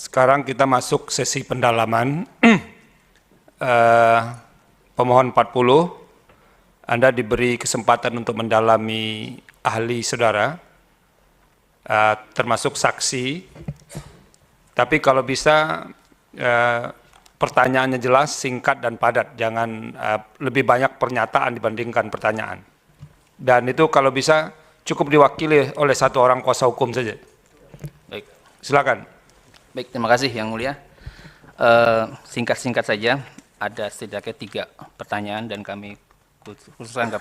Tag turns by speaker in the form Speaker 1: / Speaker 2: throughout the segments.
Speaker 1: Sekarang kita masuk sesi pendalaman. Pemohon 40, Anda diberi kesempatan untuk mendalami ahli saudara, termasuk saksi. Tapi kalau bisa pertanyaannya jelas, singkat dan padat. Jangan lebih banyak pernyataan dibandingkan pertanyaan. Dan itu kalau bisa cukup diwakili oleh satu orang kuasa hukum saja.
Speaker 2: Baik.
Speaker 1: Silakan.
Speaker 2: Baik, terima kasih Yang Mulia. Singkat-singkat saja, ada setidaknya 3 pertanyaan dan kami khususkan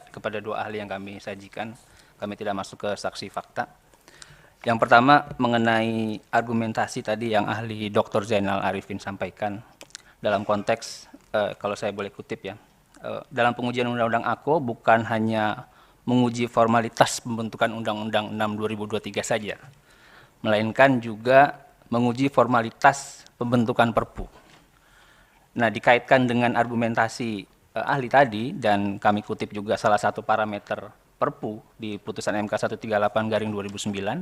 Speaker 2: kepada 2 ahli yang kami sajikan. Kami tidak masuk ke saksi fakta. Yang pertama mengenai argumentasi tadi yang ahli Dr. Zainal Arifin sampaikan dalam konteks, kalau saya boleh kutip ya, dalam pengujian Undang-Undang AKO bukan hanya menguji formalitas pembentukan Undang-Undang 6 2023 saja, melainkan juga menguji formalitas pembentukan Perpu. Nah, dikaitkan dengan argumentasi ahli tadi, dan kami kutip juga salah satu parameter Perpu di putusan MK 138/2009,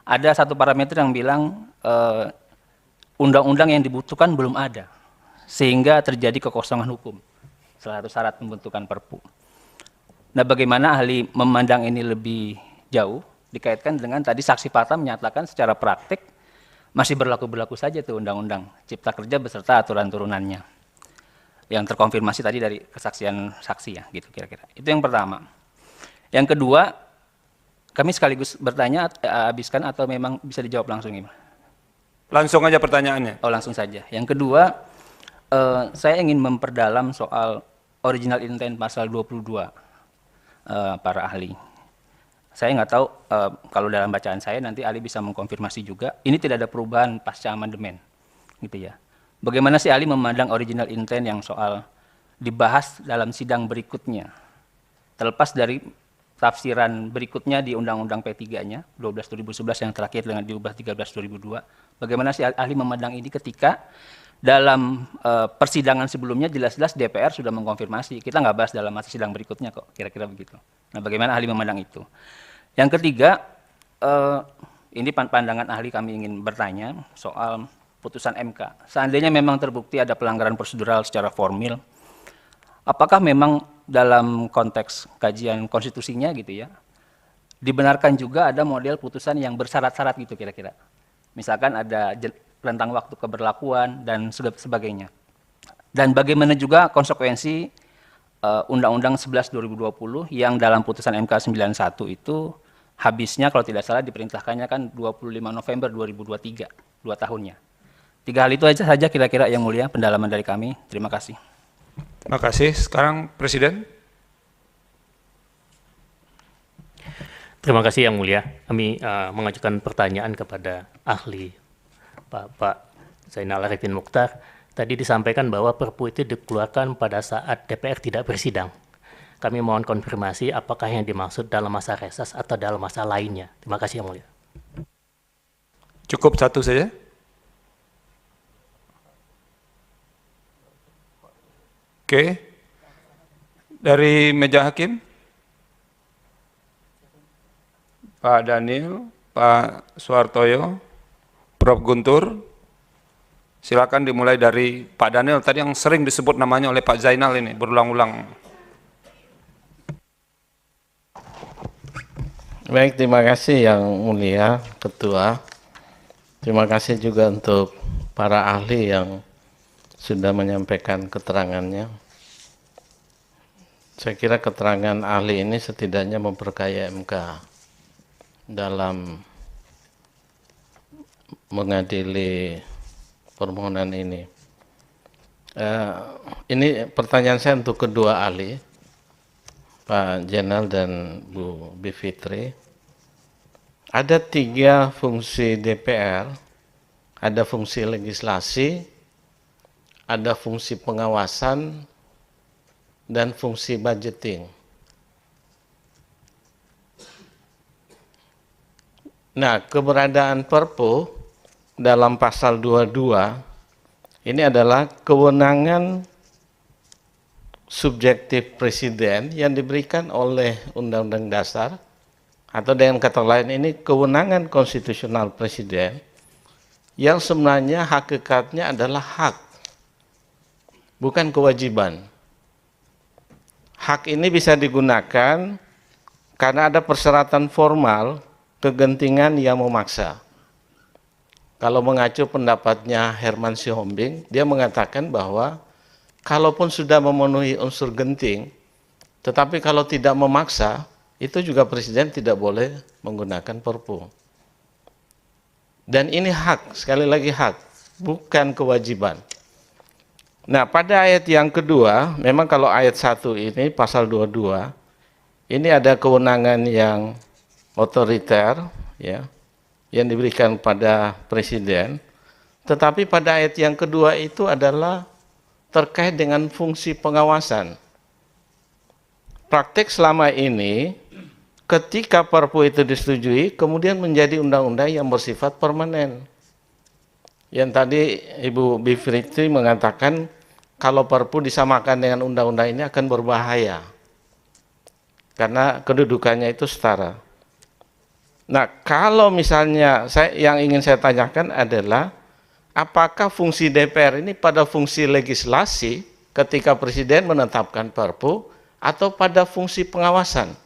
Speaker 2: ada satu parameter yang bilang undang-undang yang dibutuhkan belum ada, sehingga terjadi kekosongan hukum, salah satu syarat pembentukan Perpu. Nah, bagaimana ahli memandang ini lebih jauh, dikaitkan dengan tadi saksi fakta menyatakan secara praktik masih berlaku-berlaku saja tuh Undang-Undang Cipta Kerja beserta aturan turunannya, yang terkonfirmasi tadi dari kesaksian saksi ya, gitu kira-kira. Itu yang pertama. Yang kedua, kami sekaligus bertanya, habiskan atau memang bisa dijawab langsung ini?
Speaker 1: Langsung aja pertanyaannya.
Speaker 2: Oh, langsung saja. Yang kedua, saya ingin memperdalam soal original intent pasal 22, para ahli. Saya nggak tahu, kalau dalam bacaan saya nanti ahli bisa mengkonfirmasi juga, ini tidak ada perubahan pasca amandemen, gitu ya. Bagaimana sih ahli memandang original intent yang soal dibahas dalam sidang berikutnya, terlepas dari tafsiran berikutnya di Undang-Undang P3-nya, 12/2011 yang terakhir dengan diubah 13/2002. Bagaimana sih ahli memandang ini ketika dalam persidangan sebelumnya jelas-jelas DPR sudah mengkonfirmasi, kita nggak bahas dalam masa sidang berikutnya kok, kira-kira begitu. Nah, bagaimana ahli memandang itu? Yang ketiga, ini pandangan ahli kami ingin bertanya soal putusan MK. Seandainya memang terbukti ada pelanggaran prosedural secara formil, apakah memang dalam konteks kajian konstitusinya gitu ya, dibenarkan juga ada model putusan yang bersyarat-syarat gitu kira-kira. Misalkan ada rentang waktu keberlakuan dan sebagainya. Dan bagaimana juga konsekuensi Undang-Undang 11 2020 yang dalam putusan MK 91 itu habisnya kalau tidak salah diperintahkannya kan 25 November 2023, 2 tahunnya. 3 hal itu aja saja kira-kira Yang Mulia pendalaman dari kami. Terima kasih.
Speaker 1: Terima kasih. Sekarang Presiden.
Speaker 3: Terima kasih Yang Mulia. Kami mengajukan pertanyaan kepada ahli Pak Zainal Arifin Mokhtar. Tadi disampaikan bahwa Perpu itu dikeluarkan pada saat DPR tidak bersidang. Kami mohon konfirmasi apakah yang dimaksud dalam masa reses atau dalam masa lainnya. Terima kasih Yang Mulia.
Speaker 1: Cukup satu saja. Oke. Dari meja hakim. Pak Daniel, Pak Suhartoyo, Prof. Guntur. Silakan dimulai dari Pak Daniel, tadi yang sering disebut namanya oleh Pak Zainal ini, berulang-ulang.
Speaker 4: Baik, terima kasih Yang Mulia Ketua. Terima kasih juga untuk para ahli yang sudah menyampaikan keterangannya. Saya kira keterangan ahli ini setidaknya memperkaya MK dalam mengadili permohonan ini. Ini pertanyaan saya untuk kedua ahli, Pak Jenal dan Bu Bivitri. Ada 3 fungsi DPR, ada fungsi legislasi, ada fungsi pengawasan, dan fungsi budgeting. Nah, keberadaan Perpu dalam pasal 22 ini adalah kewenangan subjektif presiden yang diberikan oleh Undang-Undang Dasar, atau dengan kata lain ini kewenangan konstitusional presiden yang sebenarnya hakikatnya adalah hak, bukan kewajiban. Hak ini bisa digunakan karena ada persyaratan formal kegentingan yang memaksa. Kalau mengacu pendapatnya Herman Sihombing, dia mengatakan bahwa kalaupun sudah memenuhi unsur genting, tetapi kalau tidak memaksa, itu juga presiden tidak boleh menggunakan Perpu. Dan ini hak, sekali lagi hak, bukan kewajiban. Nah, pada ayat yang kedua, memang kalau ayat 1 ini, pasal 22, ini ada kewenangan yang otoriter, ya, yang diberikan pada presiden. Tetapi pada ayat yang kedua itu adalah terkait dengan fungsi pengawasan. Praktik selama ini, ketika Perpu itu disetujui, kemudian menjadi undang-undang yang bersifat permanen. Yang tadi Ibu Bivitri mengatakan kalau Perpu disamakan dengan undang-undang ini akan berbahaya karena kedudukannya itu setara. Nah, kalau misalnya yang ingin saya tanyakan adalah apakah fungsi DPR ini pada fungsi legislasi ketika presiden menetapkan Perpu atau pada fungsi pengawasan?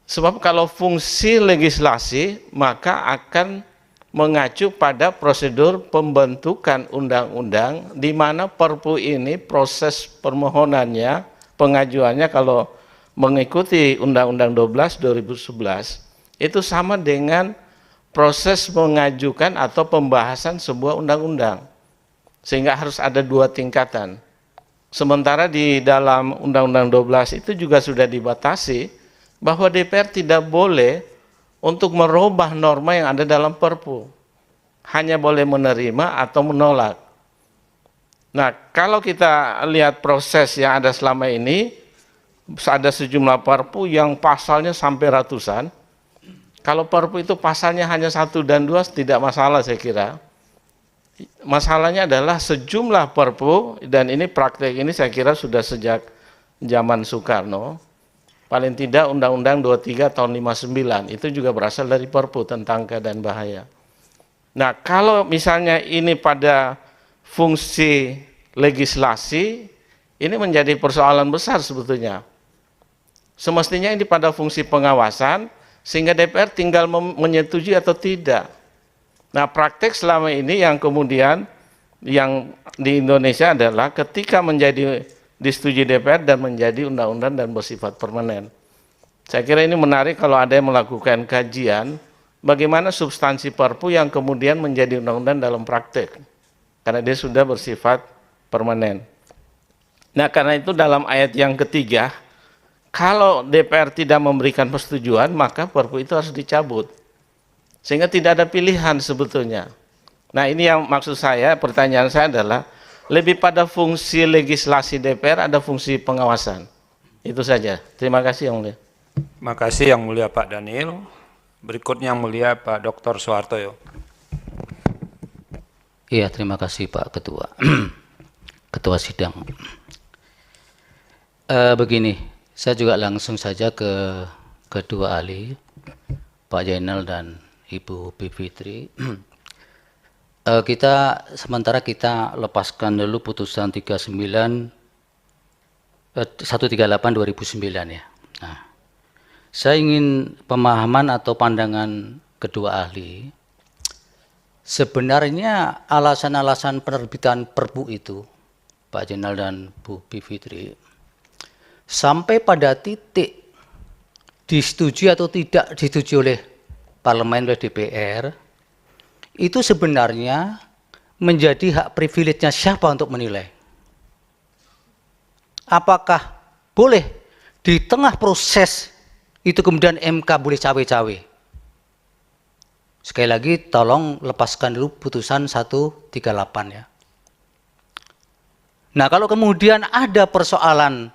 Speaker 4: Sebab kalau fungsi legislasi maka akan mengacu pada prosedur pembentukan undang-undang di mana Perpu ini proses permohonannya, pengajuannya kalau mengikuti Undang-Undang 12 2011 itu sama dengan proses mengajukan atau pembahasan sebuah undang-undang. Sehingga harus ada dua tingkatan. Sementara di dalam Undang-Undang 12 itu juga sudah dibatasi bahwa DPR tidak boleh untuk merubah norma yang ada dalam Perpu. Hanya boleh menerima atau menolak. Nah, kalau kita lihat proses yang ada selama ini, ada sejumlah Perpu yang pasalnya sampai ratusan. Kalau Perpu itu pasalnya hanya 1 dan 2 tidak masalah saya kira. Masalahnya adalah sejumlah Perpu, dan ini praktek ini saya kira sudah sejak zaman Soekarno. Paling tidak Undang-Undang 23 tahun 59 itu juga berasal dari Perpu tentang keadaan bahaya. Nah, kalau misalnya ini pada fungsi legislasi, ini menjadi persoalan besar sebetulnya. Semestinya ini pada fungsi pengawasan, sehingga DPR tinggal menyetujui atau tidak. Nah, praktek selama ini yang kemudian yang di Indonesia adalah ketika menjadi disetujui DPR dan menjadi undang-undang dan bersifat permanen. Saya kira ini menarik kalau ada yang melakukan kajian bagaimana substansi Perpu yang kemudian menjadi undang-undang dalam praktek, karena dia sudah bersifat permanen. Nah, karena itu dalam ayat yang ketiga, kalau DPR tidak memberikan persetujuan, maka Perpu itu harus dicabut. Sehingga tidak ada pilihan sebetulnya. Nah, ini yang maksud saya, pertanyaan saya adalah, lebih pada fungsi legislasi DPR, ada fungsi pengawasan. Itu saja. Terima kasih Yang Mulia.
Speaker 1: Terima kasih Yang Mulia Pak Daniel. Berikutnya Yang Mulia Pak Dr. Soehartoyo.
Speaker 2: Iya, terima kasih Pak Ketua. Ketua Sidang. Begini, saya juga langsung saja ke kedua ahli, Pak Zainal dan Ibu Bivitri. Sementara kita lepaskan dulu putusan 138 2009 ya. Nah, saya ingin pemahaman atau pandangan kedua ahli. Sebenarnya alasan-alasan penerbitan Perpu itu, Pak Zainal dan Bu Bivitri, sampai pada titik disetujui atau tidak disetujui oleh parlemen, oleh DPR, itu sebenarnya menjadi hak privilege-nya siapa untuk menilai? Apakah boleh di tengah proses itu kemudian MK boleh cawe-cawe? Sekali lagi tolong lepaskan dulu putusan 138 ya. Nah, kalau kemudian ada persoalan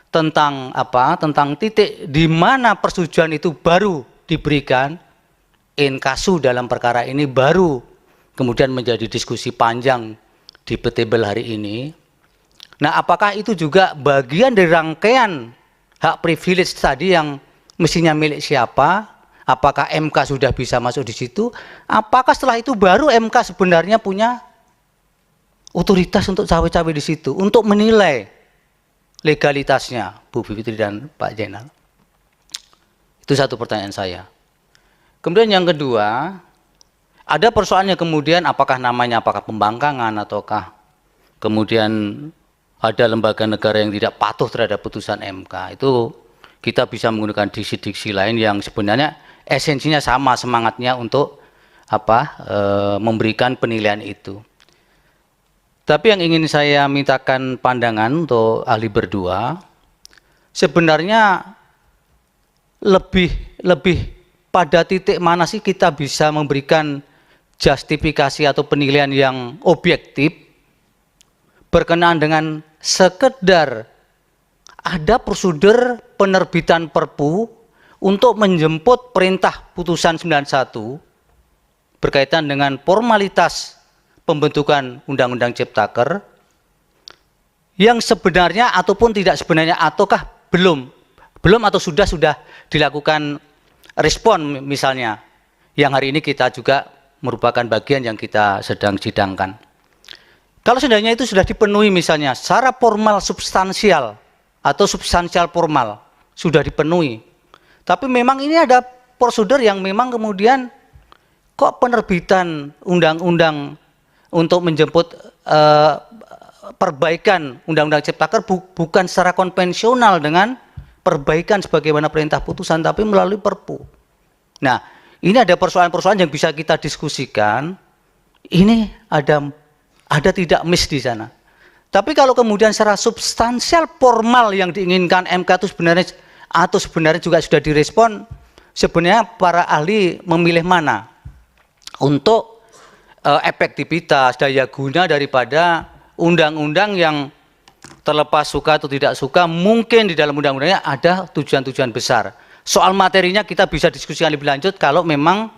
Speaker 2: tentang tentang titik di mana persetujuan itu baru diberikan, in casu dalam perkara ini baru kemudian menjadi diskusi panjang di table hari ini. Nah, apakah itu juga bagian dari rangkaian hak privilege tadi yang mestinya milik siapa,
Speaker 5: Apakah MK sudah bisa masuk di situ? Apakah setelah itu baru MK sebenarnya punya otoritas untuk cawe-cawe di situ, untuk menilai legalitasnya Bu Bivitri dan Pak Zainal? Itu satu pertanyaan saya. Kemudian yang kedua, ada persoalannya kemudian apakah namanya apakah pembangkangan ataukah kemudian ada lembaga negara yang tidak patuh terhadap putusan MK. Itu kita bisa menggunakan diksi-diksi lain yang sebenarnya esensinya sama semangatnya untuk memberikan penilaian itu. Tapi yang ingin saya mintakan pandangan untuk ahli berdua, sebenarnya lebih pada titik mana sih kita bisa memberikan justifikasi atau penilaian yang objektif berkenaan dengan sekedar ada prosedur penerbitan Perpu untuk menjemput perintah putusan 91 berkaitan dengan formalitas pembentukan Undang-Undang Ciptaker yang sebenarnya ataupun tidak sebenarnya ataukah belum atau sudah dilakukan respon misalnya yang hari ini kita juga merupakan bagian yang kita sedang sidangkan. Kalau seandainya itu sudah dipenuhi misalnya secara formal substansial atau substansial formal sudah dipenuhi, tapi memang ini ada prosedur yang memang kemudian kok penerbitan undang-undang untuk menjemput perbaikan Undang-Undang Ciptaker bukan secara konvensional dengan perbaikan sebagaimana perintah putusan, tapi melalui Perpu. Nah, ini ada persoalan-persoalan yang bisa kita diskusikan. Ini ada tidak miss di sana. Tapi kalau kemudian secara substansial formal yang diinginkan MK itu sebenarnya juga sudah direspon, sebenarnya para ahli memilih mana untuk efektivitas daya guna daripada undang-undang yang terlepas suka atau tidak suka, mungkin di dalam undang-undangnya ada tujuan-tujuan besar. Soal materinya kita bisa diskusikan lebih lanjut kalau memang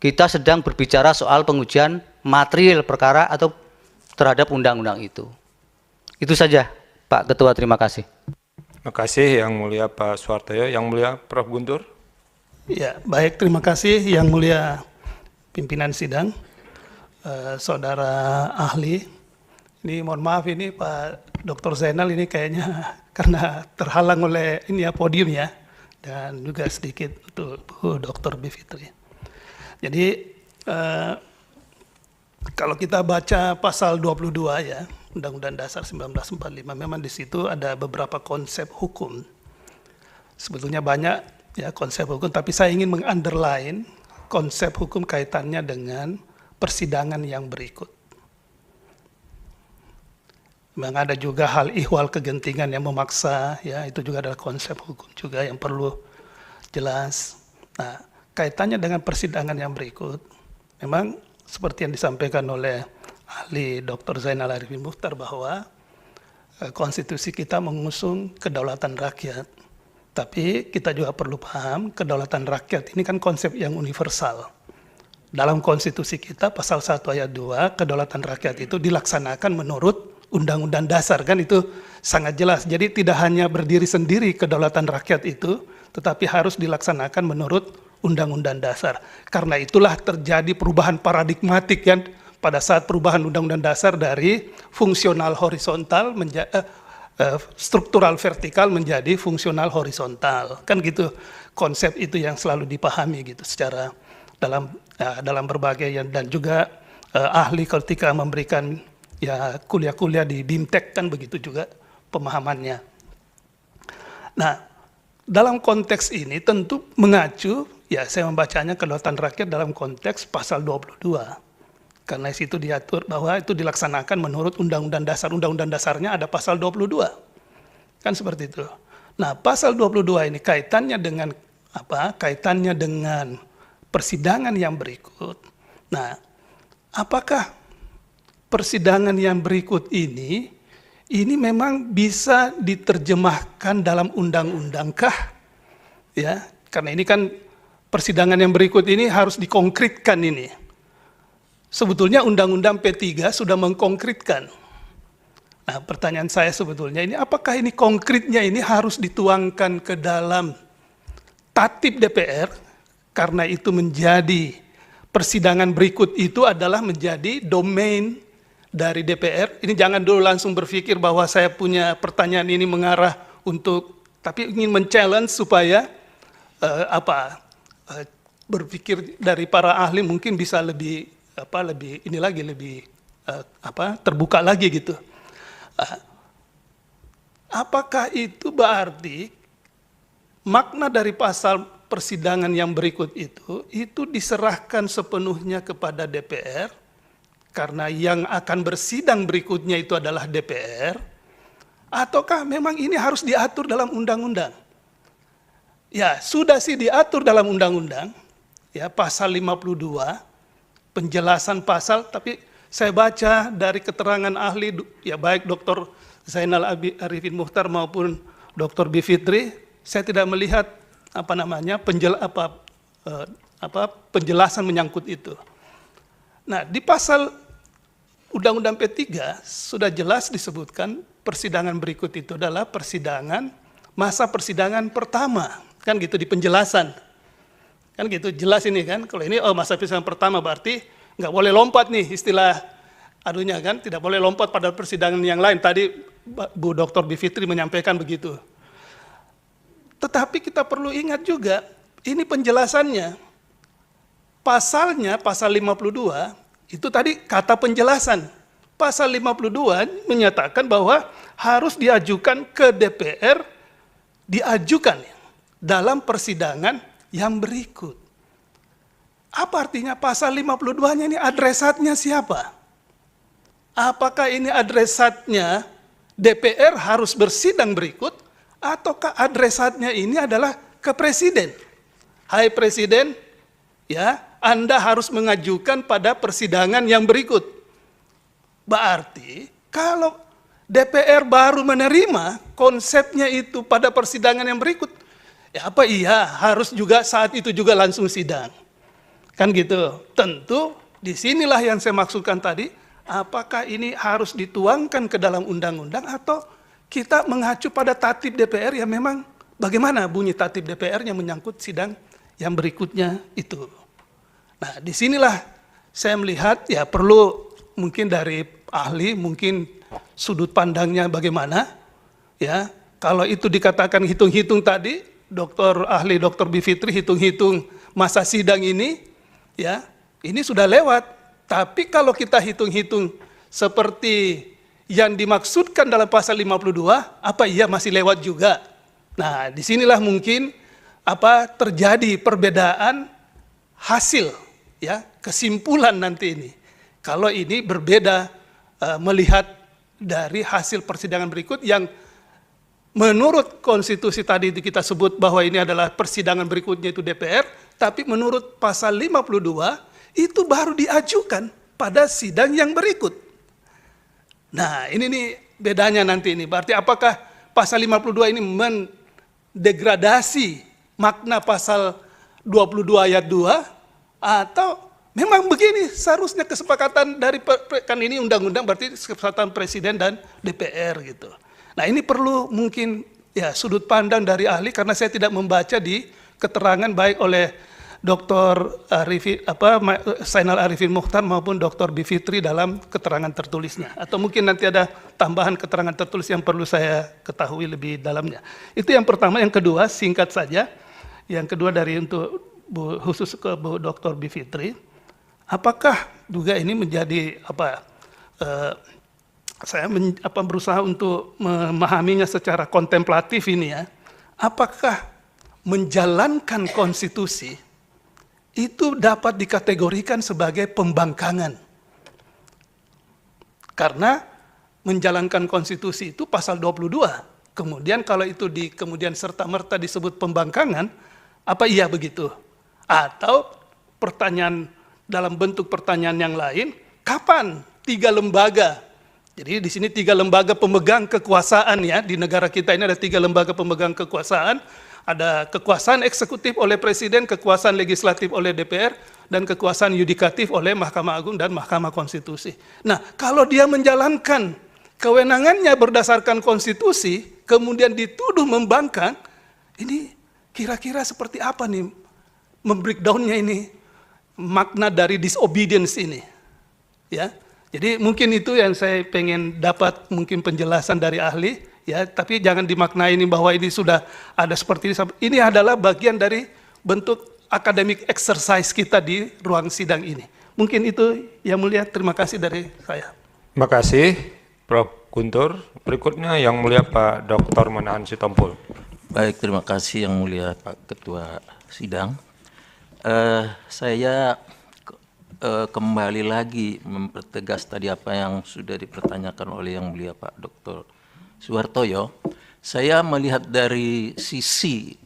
Speaker 5: kita sedang berbicara soal pengujian material perkara atau terhadap undang-undang itu. Itu saja, Pak Ketua, terima kasih.
Speaker 1: Terima kasih Yang Mulia Pak Suhartoyo. Yang Mulia Prof. Guntur.
Speaker 6: Ya, baik, terima kasih Yang Mulia pimpinan sidang, saudara ahli. Ini mohon maaf ini Pak Dr. Zainal ini kayaknya karena terhalang oleh ini ya podium ya, dan juga sedikit untuk Bu Dr. Bivitri. Jadi kalau kita baca pasal 22 ya, Undang-Undang Dasar 1945, memang di situ ada beberapa konsep hukum. Sebetulnya banyak ya konsep hukum, tapi saya ingin meng-underline konsep hukum kaitannya dengan persidangan yang berikut. Memang ada juga hal ihwal kegentingan yang memaksa, ya itu juga adalah konsep hukum juga yang perlu jelas. Nah, kaitannya dengan persidangan yang berikut, memang seperti yang disampaikan oleh ahli Dr. Zainal Arifin Mukhtar bahwa konstitusi kita mengusung kedaulatan rakyat. Tapi kita juga perlu paham kedaulatan rakyat ini kan konsep yang universal. Dalam konstitusi kita pasal 1 ayat 2, kedaulatan rakyat itu dilaksanakan menurut Undang-Undang Dasar, kan itu sangat jelas. Jadi tidak hanya berdiri sendiri kedaulatan rakyat itu, tetapi harus dilaksanakan menurut Undang-Undang Dasar. Karena itulah terjadi perubahan paradigmatik kan pada saat perubahan Undang-Undang Dasar dari fungsional horizontal struktural vertikal menjadi fungsional horizontal. Kan gitu konsep itu yang selalu dipahami gitu secara dalam berbagai dan juga ahli ketika memberikan ya kuliah-kuliah di BIMTEK kan begitu juga pemahamannya. Nah, dalam konteks ini tentu mengacu, ya saya membacanya kedaulatan rakyat dalam konteks pasal 22. Karena situ diatur bahwa itu dilaksanakan menurut Undang-Undang Dasar. Undang-Undang Dasarnya ada pasal 22. Kan seperti itu. Nah, pasal 22 ini kaitannya dengan apa? Kaitannya dengan persidangan yang berikut. Nah, apakah persidangan yang berikut ini memang bisa diterjemahkan dalam undang-undangkah? Ya, karena ini kan persidangan yang berikut ini harus dikonkretkan ini. Sebetulnya Undang-Undang P3 sudah mengkonkretkan. Nah, pertanyaan saya sebetulnya ini apakah ini konkretnya ini harus dituangkan ke dalam tatib DPR karena itu menjadi persidangan berikut itu adalah menjadi domain dari DPR. Ini jangan dulu langsung berpikir bahwa saya punya pertanyaan ini mengarah untuk, tapi ingin men-challenge supaya berpikir dari para ahli mungkin bisa lebih terbuka lagi gitu. Apakah itu berarti makna dari pasal persidangan yang berikut itu diserahkan sepenuhnya kepada DPR karena yang akan bersidang berikutnya itu adalah DPR, ataukah memang ini harus diatur dalam undang-undang? Ya, sudah sih diatur dalam undang-undang, ya pasal 52, penjelasan pasal, tapi saya baca dari keterangan ahli, ya baik Dr. Zainal Arifin Muchtar maupun Dr. Bivitri, saya tidak melihat penjelasan menyangkut itu. Nah, di pasal Undang-Undang P3 sudah jelas disebutkan persidangan berikut itu adalah masa persidangan pertama, kan gitu di penjelasan. Kan gitu jelas ini kan, kalau ini masa persidangan pertama berarti nggak boleh lompat nih istilah adunya kan, tidak boleh lompat pada persidangan yang lain. Tadi Bu Dr. Bivitri menyampaikan begitu. Tetapi kita perlu ingat juga, ini penjelasannya, pasalnya, pasal 52, itu tadi kata penjelasan. Pasal 52 menyatakan bahwa harus diajukan ke DPR, diajukan dalam persidangan yang berikut. Apa artinya pasal 52-nya ini adresatnya siapa? Apakah ini adresatnya DPR harus bersidang berikut, ataukah adresatnya ini adalah ke Presiden? Hai Presiden, ya, Anda harus mengajukan pada persidangan yang berikut. Berarti kalau DPR baru menerima konsepnya itu pada persidangan yang berikut, ya apa iya harus juga saat itu juga langsung sidang? Kan gitu. Tentu disinilah yang saya maksudkan tadi, apakah ini harus dituangkan ke dalam undang-undang atau kita mengacu pada tatib DPR yang memang bagaimana bunyi tatib DPR yang menyangkut sidang yang berikutnya itu. Nah, disinilah saya melihat ya perlu mungkin dari ahli, mungkin sudut pandangnya bagaimana, ya. Kalau itu dikatakan hitung-hitung tadi, Dr. Bivitri hitung-hitung masa sidang ini, ya, ini sudah lewat. Tapi kalau kita hitung-hitung seperti yang dimaksudkan dalam pasal 52, apa iya masih lewat juga? Nah, disinilah mungkin terjadi perbedaan hasil, ya, kesimpulan nanti ini. Kalau ini berbeda melihat dari hasil persidangan berikut yang menurut konstitusi tadi itu kita sebut bahwa ini adalah persidangan berikutnya itu DPR, tapi menurut pasal 52 itu baru diajukan pada sidang yang berikut. Nah, ini nih bedanya nanti ini. Berarti apakah pasal 52 ini mendegradasi makna pasal 22 ayat 2 atau memang begini seharusnya kesepakatan dari kan ini undang-undang berarti kesepakatan Presiden dan DPR gitu. Nah, ini perlu mungkin ya sudut pandang dari ahli karena saya tidak membaca di keterangan baik oleh Dr. Zainal Arifin Muchtar maupun Dr. Bivitri dalam keterangan tertulisnya. Atau mungkin nanti ada tambahan keterangan tertulis yang perlu saya ketahui lebih dalamnya. Itu yang pertama. Yang kedua, singkat saja. Yang kedua khusus ke Bu Dr. Bivitri. Apakah juga ini menjadi saya berusaha untuk memahaminya secara kontemplatif ini ya. Apakah menjalankan konstitusi itu dapat dikategorikan sebagai pembangkangan? Karena menjalankan konstitusi itu pasal 22. Kemudian kalau itu kemudian serta-merta disebut pembangkangan, apa iya begitu? Atau pertanyaan dalam bentuk pertanyaan yang lain, kapan 3 lembaga? Jadi di sini 3 lembaga pemegang kekuasaan ya, di negara kita ini ada 3 lembaga pemegang kekuasaan. Ada kekuasaan eksekutif oleh Presiden, kekuasaan legislatif oleh DPR, dan kekuasaan yudikatif oleh Mahkamah Agung dan Mahkamah Konstitusi. Nah, kalau dia menjalankan kewenangannya berdasarkan konstitusi, kemudian dituduh membangkang, ini kira-kira seperti apa nih membreakdown-nya ini, makna dari disobedience ini. Ya, jadi mungkin itu yang saya pengen dapat mungkin penjelasan dari ahli, ya, tapi jangan dimaknai ini bahwa ini sudah ada seperti ini. Ini adalah bagian dari bentuk academic exercise kita di ruang sidang ini. Mungkin itu yang mulia, terima kasih dari saya.
Speaker 1: Terima kasih, Prof. Guntur. Berikutnya yang mulia Pak Dr. Manahan Sitompul.
Speaker 7: Baik, terima kasih yang mulia Pak Ketua Sidang. Saya kembali lagi mempertegas tadi apa yang sudah dipertanyakan oleh yang mulia Pak Dr. Suhartoyo. Saya melihat dari sisi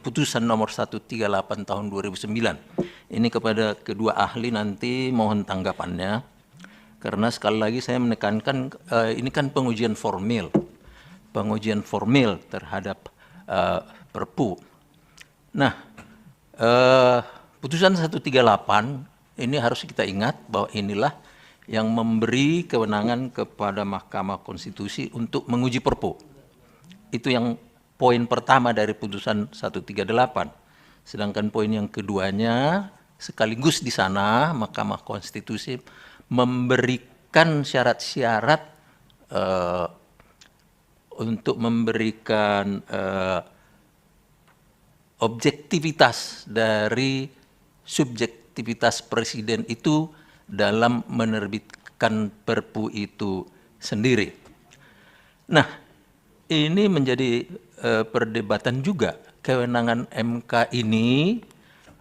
Speaker 7: putusan nomor 138 tahun 2009. Ini kepada kedua ahli nanti mohon tanggapannya. Karena sekali lagi saya menekankan ini kan pengujian formil terhadap Perpu. Nah, putusan 138 ini harus kita ingat bahwa inilah yang memberi kewenangan kepada Mahkamah Konstitusi untuk menguji Perpu. Itu yang poin pertama dari putusan 138. Sedangkan poin yang keduanya sekaligus di sana Mahkamah Konstitusi memberikan syarat-syarat untuk memberikan objektivitas dari subjektivitas presiden itu dalam menerbitkan Perpu itu sendiri. Nah, ini menjadi perdebatan juga, kewenangan MK ini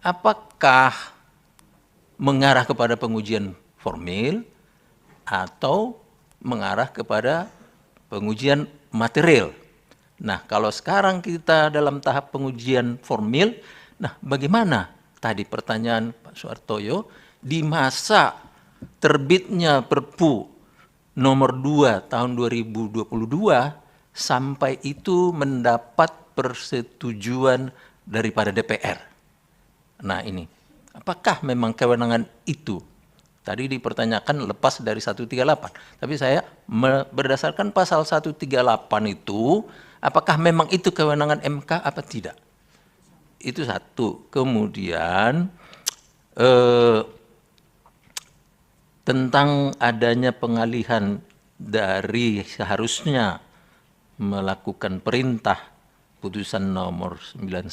Speaker 7: apakah mengarah kepada pengujian formil atau mengarah kepada pengujian material. Nah, kalau sekarang kita dalam tahap pengujian formil, nah bagaimana tadi pertanyaan Pak Suhartoyo, di masa terbitnya Perpu nomor 2 tahun 2022 sampai itu mendapat persetujuan daripada DPR. Nah ini, apakah memang kewenangan itu? Tadi dipertanyakan lepas dari 138, tapi saya berdasarkan pasal 138 itu, apakah memang itu kewenangan MK apa tidak? Itu satu. Kemudian tentang adanya pengalihan dari seharusnya melakukan perintah putusan nomor 91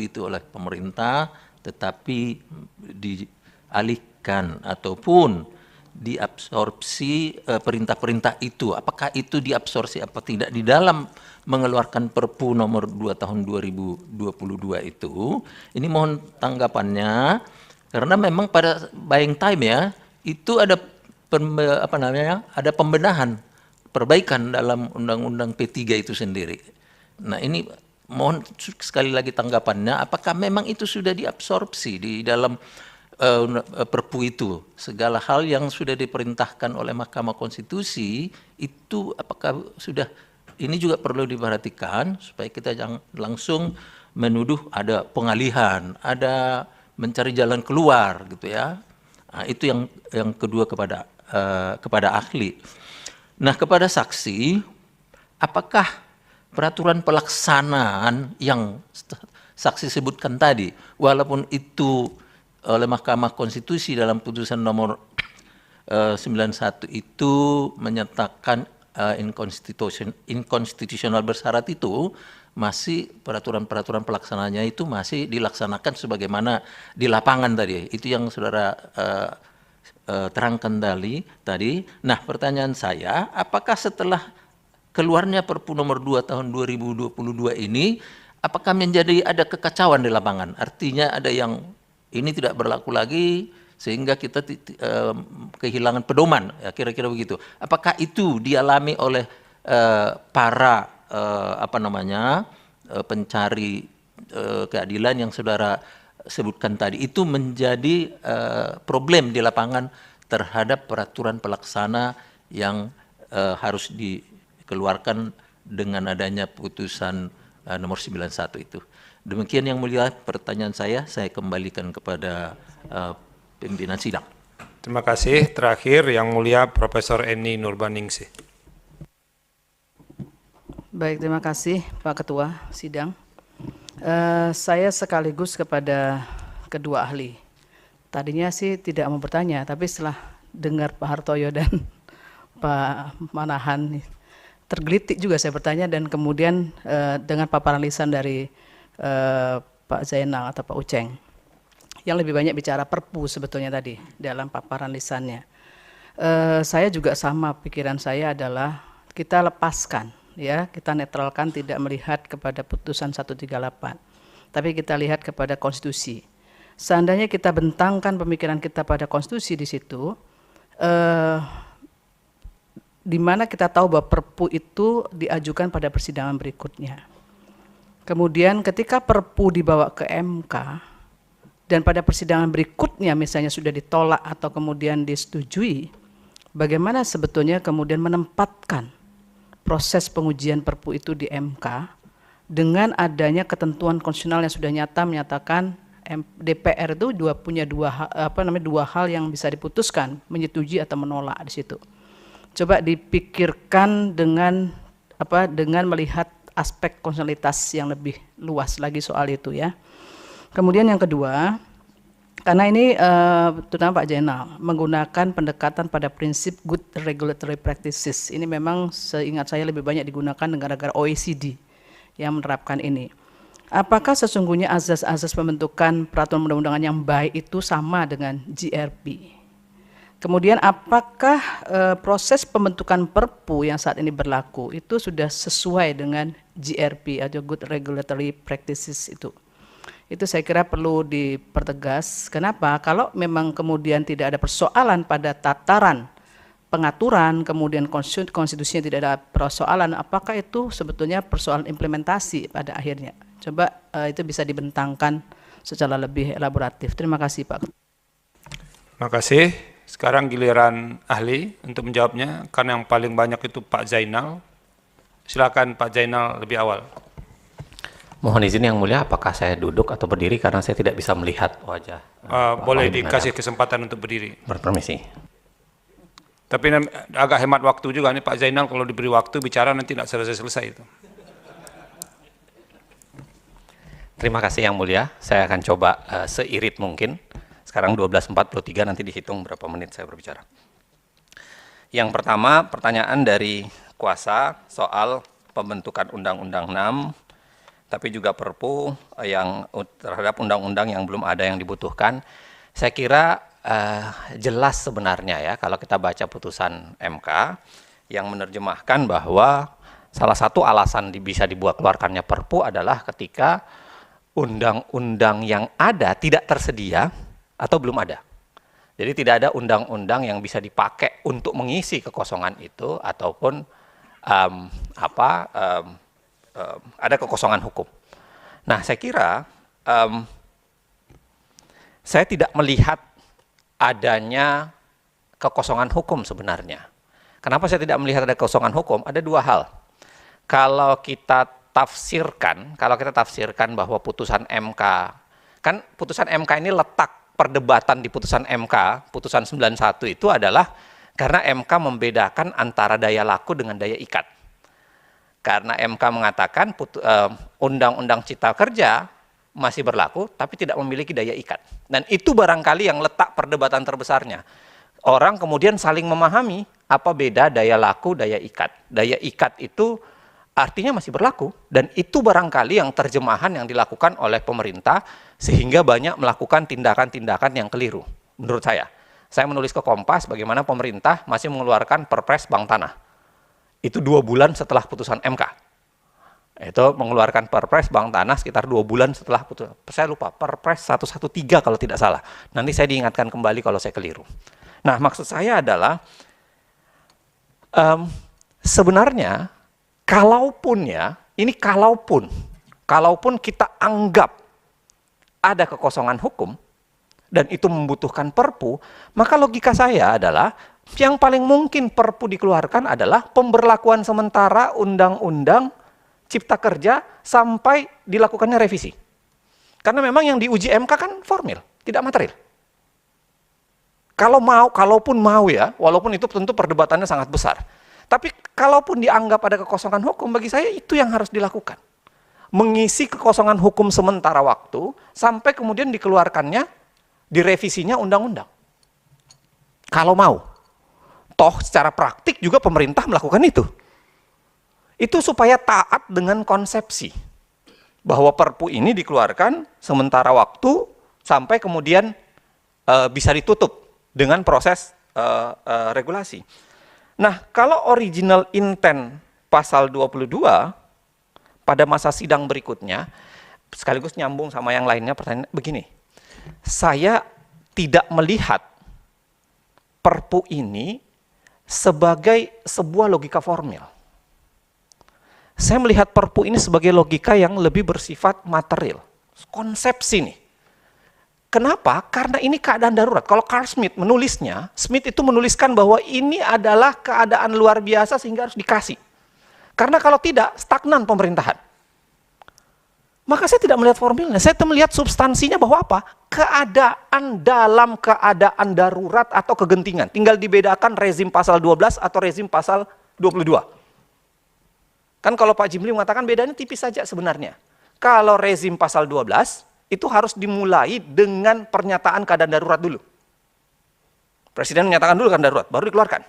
Speaker 7: itu oleh pemerintah, tetapi dialihkan ataupun diabsorpsi perintah-perintah itu, apakah itu diabsorpsi apa tidak di dalam mengeluarkan Perpu nomor 2 tahun 2022 itu. Ini mohon tanggapannya, karena memang pada buying time ya itu ada ada pembenahan, perbaikan dalam Undang-Undang P3 itu sendiri. Nah ini mohon sekali lagi tanggapannya, apakah memang itu sudah diabsorpsi di dalam Perpu itu, segala hal yang sudah diperintahkan oleh Mahkamah Konstitusi itu apakah sudah, ini juga perlu diperhatikan supaya kita jangan langsung menuduh ada pengalihan, ada mencari jalan keluar gitu ya. Nah, itu yang kedua kepada ahli. Nah, kepada saksi, apakah peraturan pelaksanaan yang saksi sebutkan tadi, walaupun itu oleh Mahkamah Konstitusi dalam putusan nomor 91 itu menyatakan inkonstitusional bersyarat, itu masih peraturan-peraturan pelaksanaannya itu masih dilaksanakan sebagaimana di lapangan tadi. Itu yang saudara terangkan tadi. Nah, pertanyaan saya, apakah setelah keluarnya Perpu nomor 2 tahun 2022 ini, apakah menjadi ada kekacauan di lapangan? Artinya ada yang ini tidak berlaku lagi sehingga kita kehilangan pedoman, ya, kira-kira begitu. Apakah itu dialami oleh para pencari keadilan yang saudara sebutkan tadi, itu menjadi problem di lapangan terhadap peraturan pelaksana yang harus dikeluarkan dengan adanya putusan nomor 91 itu. Demikian yang mulia pertanyaan saya kembalikan kepada pimpinan sidang.
Speaker 1: Terima kasih. Terakhir yang mulia Profesor Eni Nurbaningsih.
Speaker 8: Baik, terima kasih Pak Ketua Sidang. Saya sekaligus kepada kedua ahli. Tadinya sih tidak mau bertanya, tapi setelah dengar Pak Hartoyo dan Pak Manahan tergelitik juga saya bertanya, dan kemudian dengan paparan lisan dari Pak Zainal atau Pak Uceng yang lebih banyak bicara perpu sebetulnya tadi dalam paparan lisannya. Saya juga sama, pikiran saya adalah kita lepaskan, ya, kita netralkan, tidak melihat kepada putusan 138, tapi kita lihat kepada konstitusi. Seandainya kita bentangkan pemikiran kita pada konstitusi di situ, di mana kita tahu bahwa perpu itu diajukan pada persidangan berikutnya. Kemudian ketika perpu dibawa ke MK, dan pada persidangan berikutnya misalnya sudah ditolak atau kemudian disetujui, bagaimana sebetulnya kemudian menempatkan proses pengujian perpu itu di MK dengan adanya ketentuan konstitusional yang sudah nyata menyatakan DPR itu punya dua hal yang bisa diputuskan, menyetujui atau menolak di situ. Coba dipikirkan dengan melihat aspek konstitusionalitas yang lebih luas lagi soal itu, ya. Kemudian yang kedua, karena ini terutama Pak Zainal menggunakan pendekatan pada prinsip good regulatory practices. Ini memang seingat saya lebih banyak digunakan negara-negara OECD yang menerapkan ini. Apakah sesungguhnya azas-azas pembentukan peraturan undang-undangan yang baik itu sama dengan GRP? Kemudian apakah proses pembentukan perpu yang saat ini berlaku itu sudah sesuai dengan GRP atau Good Regulatory Practices itu? Itu saya kira perlu dipertegas. Kenapa? Kalau memang kemudian tidak ada persoalan pada tataran pengaturan, kemudian konstitusinya tidak ada persoalan, apakah itu sebetulnya persoalan implementasi pada akhirnya? Coba itu bisa dibentangkan secara lebih elaboratif. Terima kasih, Pak.
Speaker 1: Terima kasih. Sekarang giliran ahli untuk menjawabnya, karena yang paling banyak itu Pak Zainal. Silakan Pak Zainal lebih awal.
Speaker 7: Mohon izin Yang Mulia, apakah saya duduk atau berdiri karena saya tidak bisa melihat wajah?
Speaker 1: Boleh dikasih kesempatan untuk berdiri.
Speaker 7: Berpermisi.
Speaker 1: Tapi agak hemat waktu juga nih Pak Zainal, kalau diberi waktu bicara nanti tidak selesai-selesai itu.
Speaker 7: Terima kasih Yang Mulia, saya akan coba seirit mungkin. Sekarang 12.43, nanti dihitung berapa menit saya berbicara. Yang pertama, pertanyaan dari kuasa soal pembentukan Undang-Undang 6, tapi juga Perpu yang terhadap undang-undang yang belum ada yang dibutuhkan. Saya kira jelas sebenarnya ya, kalau kita baca putusan MK yang menerjemahkan bahwa salah satu alasan bisa dibuat keluarkannya Perpu adalah ketika undang-undang yang ada tidak tersedia atau belum ada. Jadi tidak ada undang-undang yang bisa dipakai untuk mengisi kekosongan itu ataupun ada kekosongan hukum. Nah, saya kira saya tidak melihat adanya kekosongan hukum sebenarnya. Kenapa saya tidak melihat ada kekosongan hukum? Ada dua hal. Kalau kita tafsirkan bahwa putusan MK, kan putusan MK ini letak perdebatan di putusan MK, putusan 91 itu adalah karena MK membedakan antara daya laku dengan daya ikat. Karena MK mengatakan Undang-Undang Cipta Kerja masih berlaku, tapi tidak memiliki daya ikat. Dan itu barangkali yang letak perdebatan terbesarnya. Orang kemudian saling memahami apa beda daya laku, daya ikat. Daya ikat itu artinya masih berlaku, dan itu barangkali yang terjemahan yang dilakukan oleh pemerintah sehingga banyak melakukan tindakan-tindakan yang keliru. Menurut saya menulis ke Kompas bagaimana pemerintah masih mengeluarkan Perpres Bank Tanah. Itu 2 bulan setelah putusan MK. Itu mengeluarkan Perpres Bank Tanah sekitar 2 bulan setelah putusan. Saya lupa, Perpres 113 kalau tidak salah. Nanti saya diingatkan kembali kalau saya keliru. Nah, maksud saya adalah sebenarnya kalaupun kita anggap ada kekosongan hukum dan itu membutuhkan Perpu, maka logika saya adalah yang paling mungkin Perpu dikeluarkan adalah pemberlakuan sementara Undang-Undang Cipta Kerja sampai dilakukannya revisi. Karena memang yang diuji MK kan formil, tidak material. Kalaupun mau ya, walaupun itu tentu perdebatannya sangat besar. Tapi kalaupun dianggap ada kekosongan hukum, bagi saya itu yang harus dilakukan.
Speaker 9: mengisi kekosongan hukum sementara waktu sampai kemudian dikeluarkannya, direvisinya undang-undang. Kalau mau. Toh secara praktik juga pemerintah melakukan itu. Itu supaya taat dengan konsepsi bahwa Perpu ini dikeluarkan sementara waktu sampai kemudian bisa ditutup dengan proses regulasi. Nah, kalau original intent pasal 22 pada masa sidang berikutnya, sekaligus nyambung sama yang lainnya, pertanyaan begini. Saya tidak melihat Perpu ini sebagai sebuah logika formil. Saya melihat Perpu ini sebagai logika yang lebih bersifat material, konsepsi nih. Kenapa? Karena ini keadaan darurat. Kalau Carl Smith menulisnya, Smith itu menuliskan bahwa ini adalah keadaan luar biasa sehingga harus dikasih. Karena kalau tidak, stagnan pemerintahan. Maka saya tidak melihat formilnya, saya melihat substansinya bahwa apa? Keadaan dalam keadaan darurat atau kegentingan. Tinggal dibedakan rezim pasal 12 atau rezim pasal 22. Kan kalau Pak Jimli mengatakan bedanya tipis saja sebenarnya. Kalau rezim pasal 12, itu harus dimulai dengan pernyataan keadaan darurat dulu. Presiden menyatakan dulu keadaan darurat, baru dikeluarkan.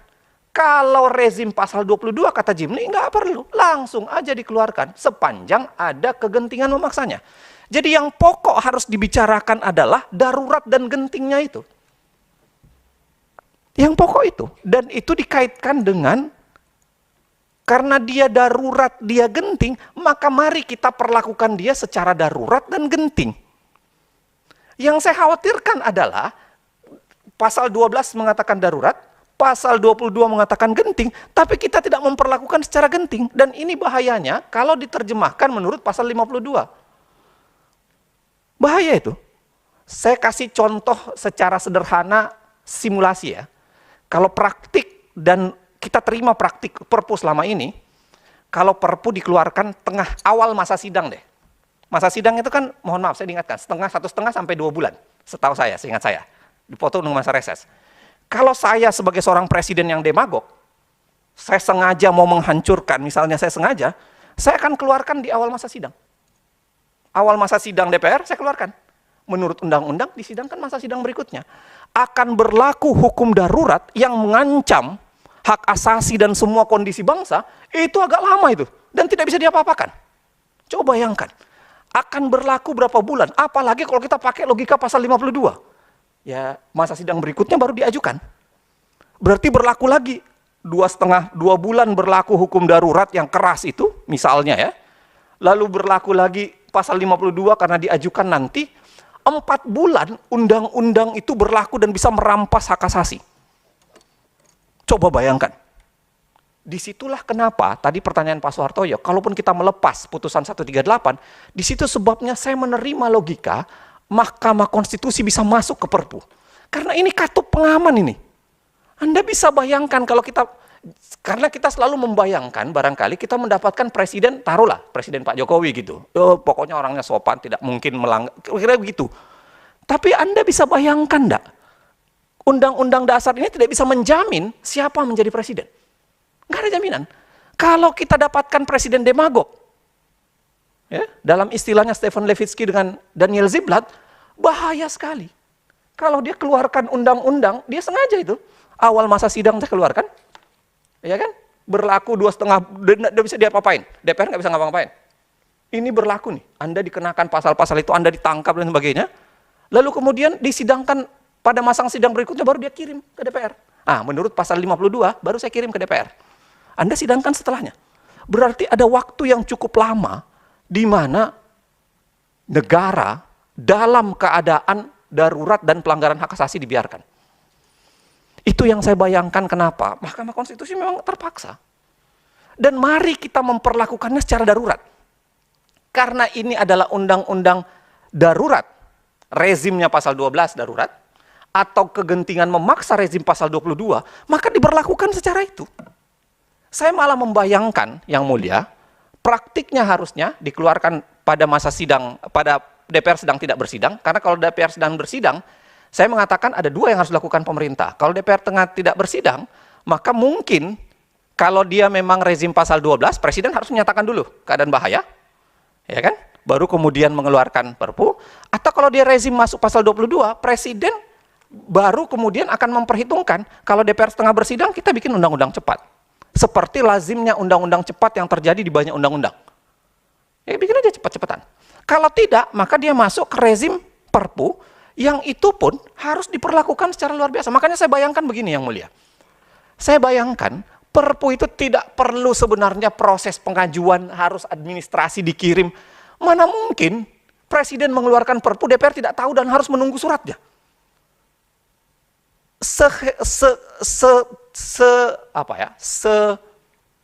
Speaker 9: Kalau rezim pasal 22 kata Jimli, nggak perlu, langsung aja dikeluarkan sepanjang ada kegentingan memaksanya. Jadi yang pokok harus dibicarakan adalah darurat dan gentingnya itu. Yang pokok itu, dan itu dikaitkan dengan karena dia darurat, dia genting, maka mari kita perlakukan dia secara darurat dan genting. Yang saya khawatirkan adalah pasal 12 mengatakan darurat, pasal 22 mengatakan genting, tapi kita tidak memperlakukan secara genting. Dan ini bahayanya kalau diterjemahkan menurut pasal 52. Bahaya itu. Saya kasih contoh secara sederhana simulasi ya. Kalau praktik dan kita terima praktik Perpu selama ini, kalau Perpu dikeluarkan tengah awal masa sidang deh. Masa sidang itu kan, mohon maaf saya diingatkan, 1,5 sampai 2 bulan, setahu saya, seingat saya. Dipotong dengan masa reses. Kalau saya sebagai seorang presiden yang demagog, saya sengaja mau menghancurkan, misalnya saya akan keluarkan di awal masa sidang. Awal masa sidang DPR, saya keluarkan. Menurut undang-undang, disidangkan masa sidang berikutnya. Akan berlaku hukum darurat yang mengancam hak asasi dan semua kondisi bangsa, itu agak lama itu. Dan tidak bisa diapa-apakan. Coba bayangkan. Akan berlaku berapa bulan? Apalagi kalau kita pakai logika pasal 52. Ya, masa sidang berikutnya baru diajukan. Berarti berlaku lagi 2 bulan berlaku hukum darurat yang keras itu, misalnya ya. Lalu berlaku lagi pasal 52 karena diajukan nanti, 4 bulan undang-undang itu berlaku dan bisa merampas hak asasi. Coba bayangkan. Disitulah kenapa, tadi pertanyaan Pak Soehartoyo, kalaupun kita melepas putusan 138, disitu sebabnya saya menerima logika, Mahkamah Konstitusi bisa masuk ke Perpu. Karena ini katup pengaman ini. Anda bisa bayangkan kalau kita, karena kita selalu membayangkan, barangkali kita mendapatkan presiden, taruhlah presiden Pak Jokowi gitu. Pokoknya orangnya sopan, tidak mungkin melanggar, kira-kira begitu. Tapi Anda bisa bayangkan enggak? Undang-undang dasar ini tidak bisa menjamin siapa menjadi presiden. Nggak ada jaminan. Kalau kita dapatkan presiden demagog, ya, dalam istilahnya Stefan Levitsky dengan Daniel Ziblatt, bahaya sekali. Kalau dia keluarkan undang-undang, dia sengaja itu. Awal masa sidang saya keluarkan, ya kan? Berlaku 2,5, dia bisa diapa-apain. DPR nggak bisa ngapa-ngapain. Ini berlaku nih, Anda dikenakan pasal-pasal itu, Anda ditangkap dan sebagainya. Lalu kemudian disidangkan pada masa sidang berikutnya, baru dia kirim ke DPR. Menurut pasal 52, baru saya kirim ke DPR. Anda sidangkan setelahnya. Berarti ada waktu yang cukup lama di mana negara dalam keadaan darurat dan pelanggaran hak asasi dibiarkan. Itu yang saya bayangkan kenapa Mahkamah Konstitusi memang terpaksa. Dan mari kita memperlakukannya secara darurat. Karena ini adalah undang-undang darurat, rezimnya pasal 12 darurat, atau kegentingan memaksa rezim pasal 22, maka diberlakukan secara itu. Saya malah membayangkan, yang mulia, praktiknya harusnya dikeluarkan pada masa sidang, pada DPR sedang tidak bersidang, karena kalau DPR sedang bersidang, saya mengatakan ada 2 yang harus dilakukan pemerintah. Kalau DPR tengah tidak bersidang, maka mungkin kalau dia memang rezim pasal 12, Presiden harus menyatakan dulu keadaan bahaya, ya kan? Baru kemudian mengeluarkan Perpu, atau kalau dia rezim masuk pasal 22, Presiden baru kemudian akan memperhitungkan, kalau DPR setengah bersidang, kita bikin undang-undang cepat. Seperti lazimnya undang-undang cepat yang terjadi di banyak undang-undang. Ya bikin aja cepat-cepatan. Kalau tidak, maka dia masuk ke rezim Perpu, yang itu pun harus diperlakukan secara luar biasa. Makanya saya bayangkan begini Yang Mulia. Saya bayangkan, Perpu itu tidak perlu sebenarnya proses pengajuan, harus administrasi dikirim. Mana mungkin Presiden mengeluarkan Perpu, DPR tidak tahu dan harus menunggu suratnya.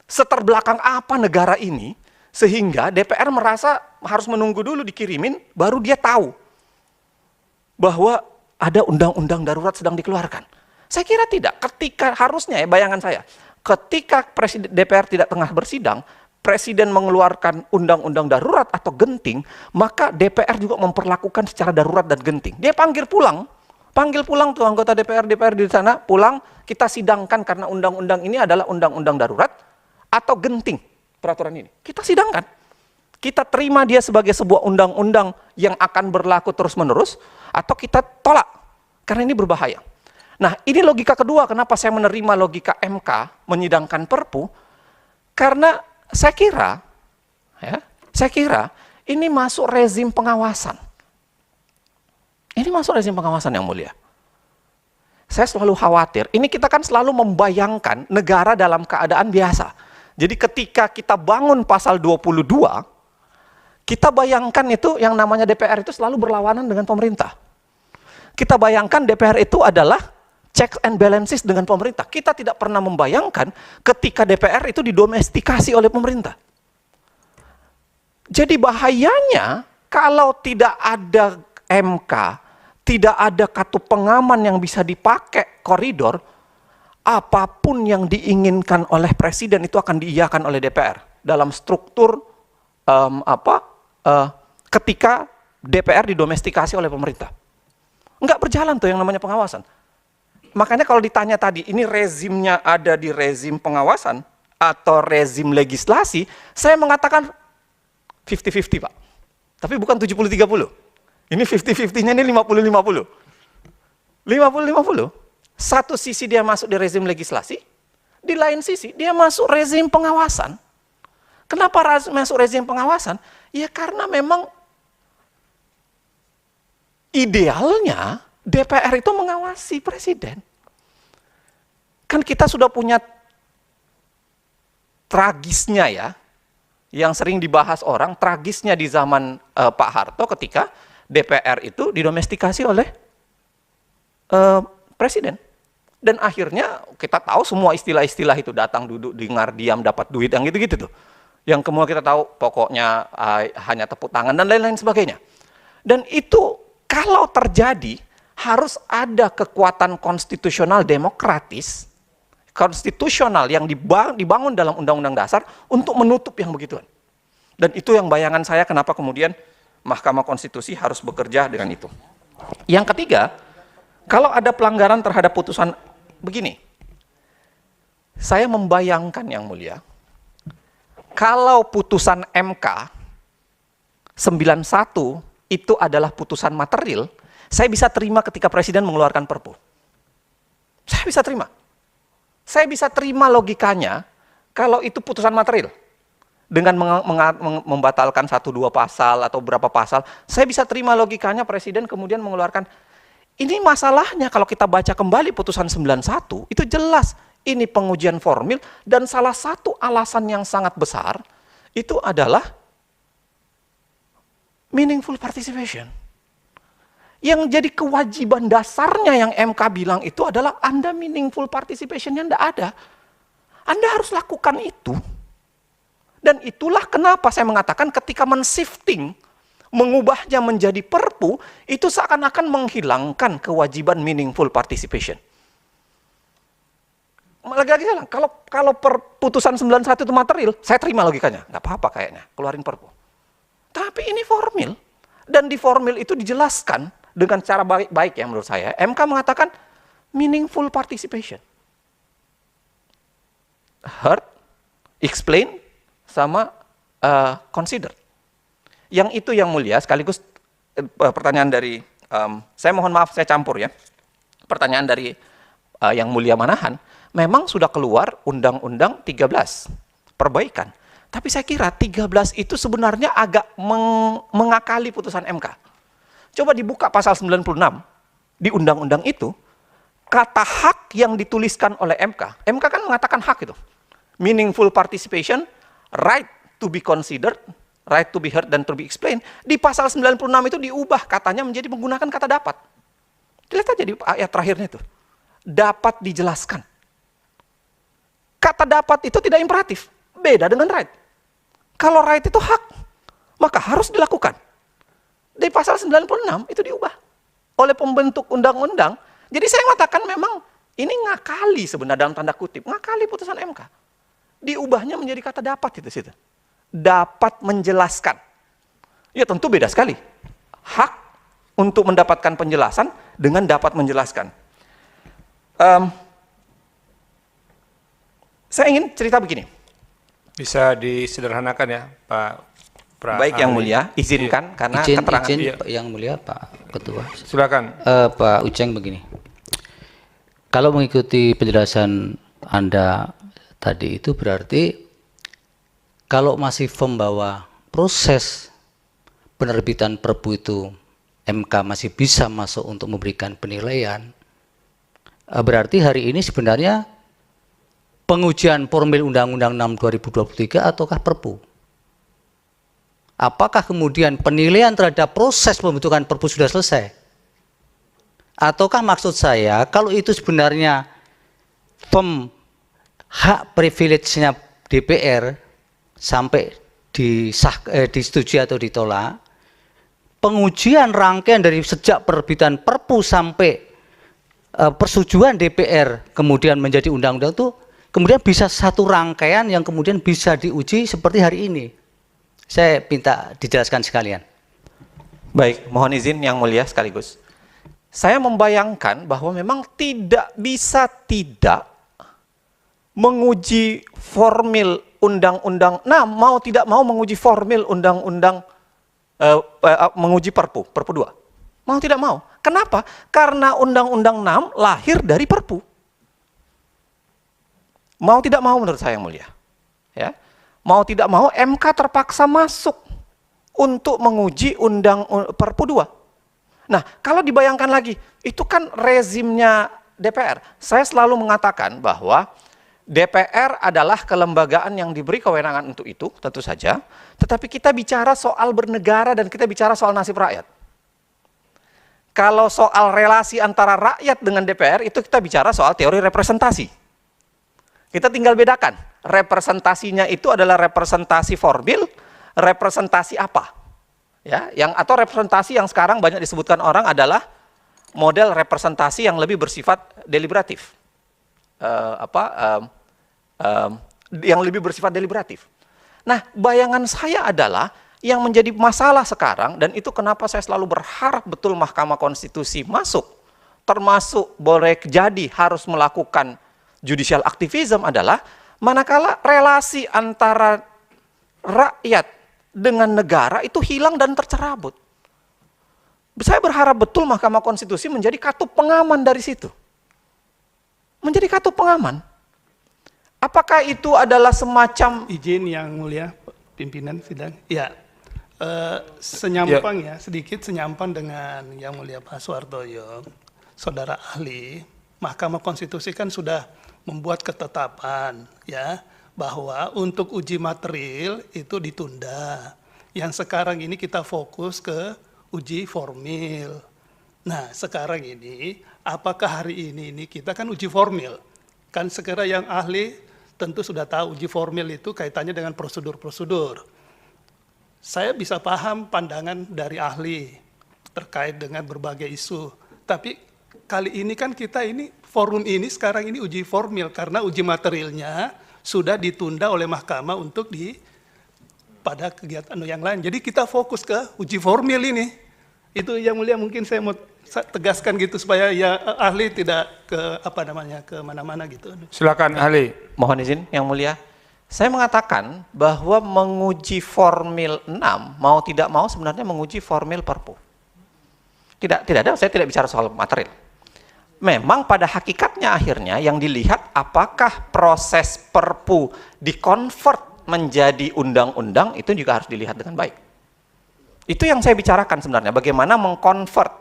Speaker 9: Seterbelakang apa negara ini, sehingga DPR merasa harus menunggu dulu dikirimin, baru dia tahu bahwa ada undang-undang darurat sedang dikeluarkan. Saya kira tidak. Ketika harusnya, bayangan saya, ketika DPR tidak tengah bersidang, Presiden mengeluarkan undang-undang darurat atau genting, maka DPR juga memperlakukan secara darurat dan genting. Dia panggil pulang tuh anggota DPR di sana, pulang, kita sidangkan karena undang-undang ini adalah undang-undang darurat atau genting peraturan ini. Kita sidangkan. Kita terima dia sebagai sebuah undang-undang yang akan berlaku terus-menerus, atau kita tolak, karena ini berbahaya. Nah, ini logika kedua kenapa saya menerima logika MK menyidangkan Perpu, karena saya kira ini masuk rezim pengawasan. Ini masuk rezim pengawasan Yang Mulia. Saya selalu khawatir, ini kita kan selalu membayangkan negara dalam keadaan biasa. Jadi ketika kita bangun pasal 22, kita bayangkan itu yang namanya DPR itu selalu berlawanan dengan pemerintah. Kita bayangkan DPR itu adalah checks and balances dengan pemerintah. Kita tidak pernah membayangkan ketika DPR itu didomestikasi oleh pemerintah. Jadi bahayanya kalau tidak ada MK, tidak ada kartu pengaman yang bisa dipakai koridor, apapun yang diinginkan oleh Presiden itu akan diiyakan oleh DPR dalam struktur ketika DPR didomestikasi oleh pemerintah. Enggak berjalan tuh yang namanya pengawasan. Makanya kalau ditanya tadi, ini rezimnya ada di rezim pengawasan atau rezim legislasi, saya mengatakan 50-50 Pak. Tapi bukan 70-30. Ini 50-50-nya ini 50-50. 50-50. Satu sisi dia masuk di rezim legislasi, di lain sisi dia masuk rezim pengawasan. Kenapa masuk rezim pengawasan? Ya karena memang idealnya DPR itu mengawasi Presiden. Kan kita sudah punya tragisnya ya, yang sering dibahas orang, tragisnya di zaman Pak Harto ketika DPR itu didomestikasi oleh Presiden. Dan akhirnya kita tahu semua istilah-istilah itu, datang, duduk, dengar, diam, dapat duit, yang gitu-gitu tuh. Yang kemudian kita tahu pokoknya hanya tepuk tangan dan lain-lain sebagainya. Dan itu kalau terjadi harus ada kekuatan konstitusional demokratis, konstitusional yang dibangun dalam Undang-Undang Dasar untuk menutup yang begituan. Dan itu yang bayangan saya kenapa kemudian Mahkamah Konstitusi harus bekerja dengan itu. Yang ketiga, kalau ada pelanggaran terhadap putusan begini, saya membayangkan Yang Mulia, kalau putusan MK 91 itu adalah putusan material, saya bisa terima ketika Presiden mengeluarkan Perpu. Saya bisa terima. Saya bisa terima logikanya kalau itu putusan material. Dengan membatalkan 1-2 pasal atau berapa pasal, saya bisa terima logikanya Presiden kemudian mengeluarkan. Ini masalahnya kalau kita baca kembali putusan 91, itu jelas ini pengujian formil dan salah satu alasan yang sangat besar itu adalah meaningful participation. Yang jadi kewajiban dasarnya yang MK bilang itu adalah Anda meaningful participation-nya tidak ada. Anda harus lakukan itu. Dan itulah kenapa saya mengatakan ketika men-shifting, mengubahnya menjadi Perpu, itu seakan-akan menghilangkan kewajiban meaningful participation. Lagi-lagi saya bilang, kalau putusan 91 itu material, saya terima logikanya. Nggak apa-apa kayaknya, keluarin Perpu. Tapi ini formil. Dan di formil itu dijelaskan dengan cara baik ya menurut saya. MK mengatakan meaningful participation. Heard, explain, sama consider. Yang itu yang mulia, sekaligus pertanyaan dari, saya mohon maaf saya campur ya, pertanyaan dari yang mulia Manahan, memang sudah keluar Undang-Undang 13, perbaikan. Tapi saya kira 13 itu sebenarnya agak mengakali putusan MK. Coba dibuka pasal 96 di undang-undang itu, kata hak yang dituliskan oleh MK, MK kan mengatakan hak itu. Meaningful participation, right to be considered, right to be heard dan to be explained. Di pasal 96 itu diubah katanya menjadi menggunakan kata dapat. Lihat aja di ayat terakhirnya itu. Dapat dijelaskan. Kata dapat itu tidak imperatif. Beda dengan right. Kalau right itu hak, maka harus dilakukan. Di pasal 96 itu diubah oleh pembentuk undang-undang. Jadi saya mengatakan memang ini ngakali sebenarnya dalam tanda kutip. Ngakali putusan MK. Diubahnya menjadi kata dapat itu situ. Dapat menjelaskan. Ya tentu beda sekali. Hak untuk mendapatkan penjelasan dengan dapat menjelaskan. Saya ingin cerita begini.
Speaker 1: Bisa disederhanakan ya, Pak
Speaker 9: Baik yang mulia, izinkan karena keterangan.
Speaker 5: Yang mulia Pak Ketua.
Speaker 1: Silakan.
Speaker 5: Pak Uceng begini. Kalau mengikuti penjelasan Anda tadi itu berarti kalau masih firm bahwa proses penerbitan Perpu itu MK masih bisa masuk untuk memberikan penilaian, berarti hari ini sebenarnya pengujian formil Undang-Undang 6 2023 ataukah Perpu? Apakah kemudian penilaian terhadap proses pembentukan Perpu sudah selesai? Ataukah maksud saya kalau itu sebenarnya hak privilege-nya DPR sampai disetujui atau ditolak, pengujian rangkaian dari sejak penerbitan Perpu sampai persetujuan DPR kemudian menjadi undang-undang itu kemudian bisa satu rangkaian yang kemudian bisa diuji seperti hari ini. Saya minta dijelaskan sekalian.
Speaker 9: Baik, mohon izin yang mulia sekaligus. Saya membayangkan bahwa memang tidak bisa tidak menguji formil undang-undang. Nah, mau tidak mau menguji formil undang-undang, menguji Perpu 2. Mau tidak mau. Kenapa? Karena Undang-Undang 6 lahir dari Perpu. Mau tidak mau menurut saya yang mulia. Ya. Mau tidak mau MK terpaksa masuk untuk menguji Perpu 2. Nah, kalau dibayangkan lagi, itu kan rezimnya DPR. Saya selalu mengatakan bahwa DPR adalah kelembagaan yang diberi kewenangan untuk itu, tentu saja. Tetapi kita bicara soal bernegara dan kita bicara soal nasib rakyat. Kalau soal relasi antara rakyat dengan DPR, itu kita bicara soal teori representasi. Kita tinggal bedakan, representasinya itu adalah representasi formil, representasi apa? Ya, atau representasi yang sekarang banyak disebutkan orang adalah model representasi yang lebih bersifat deliberatif. Yang lebih bersifat deliberatif. Nah, bayangan saya adalah yang menjadi masalah sekarang, dan itu kenapa saya selalu berharap betul Mahkamah Konstitusi masuk, termasuk boleh jadi harus melakukan judicial activism adalah manakala relasi antara rakyat dengan negara itu hilang dan tercerabut. Saya berharap betul Mahkamah Konstitusi menjadi katup pengaman dari situ. Menjadi katup pengaman. Apakah itu adalah semacam...
Speaker 6: Izin yang mulia, pimpinan sidang. Ya, senyampang ya, sedikit senyampang dengan yang mulia Pak Suhartoyo, saudara ahli. Mahkamah Konstitusi kan sudah membuat ketetapan ya bahwa untuk uji material itu ditunda. Yang sekarang ini kita fokus ke uji formil. Nah, sekarang ini apakah hari ini kita kan uji formil. Kan sekarang yang ahli tentu sudah tahu uji formil itu kaitannya dengan prosedur-prosedur. Saya bisa paham pandangan dari ahli terkait dengan berbagai isu. Tapi kali ini kan kita ini forum ini sekarang ini uji formil karena uji materialnya sudah ditunda oleh mahkamah untuk pada kegiatan yang lain. Jadi kita fokus ke uji formil ini. Itu yang mulia mungkin saya mau tegaskan gitu supaya ya ahli tidak ke mana-mana gitu.
Speaker 1: Silakan ahli.
Speaker 9: Mohon izin yang mulia. Saya mengatakan bahwa menguji formil 6 mau tidak mau sebenarnya menguji formil Perpu. Tidak ada, saya tidak bicara soal material. Memang pada hakikatnya akhirnya yang dilihat apakah proses Perpu dikonvert menjadi undang-undang itu juga harus dilihat dengan baik. Itu yang saya bicarakan sebenarnya, bagaimana mengkonvert.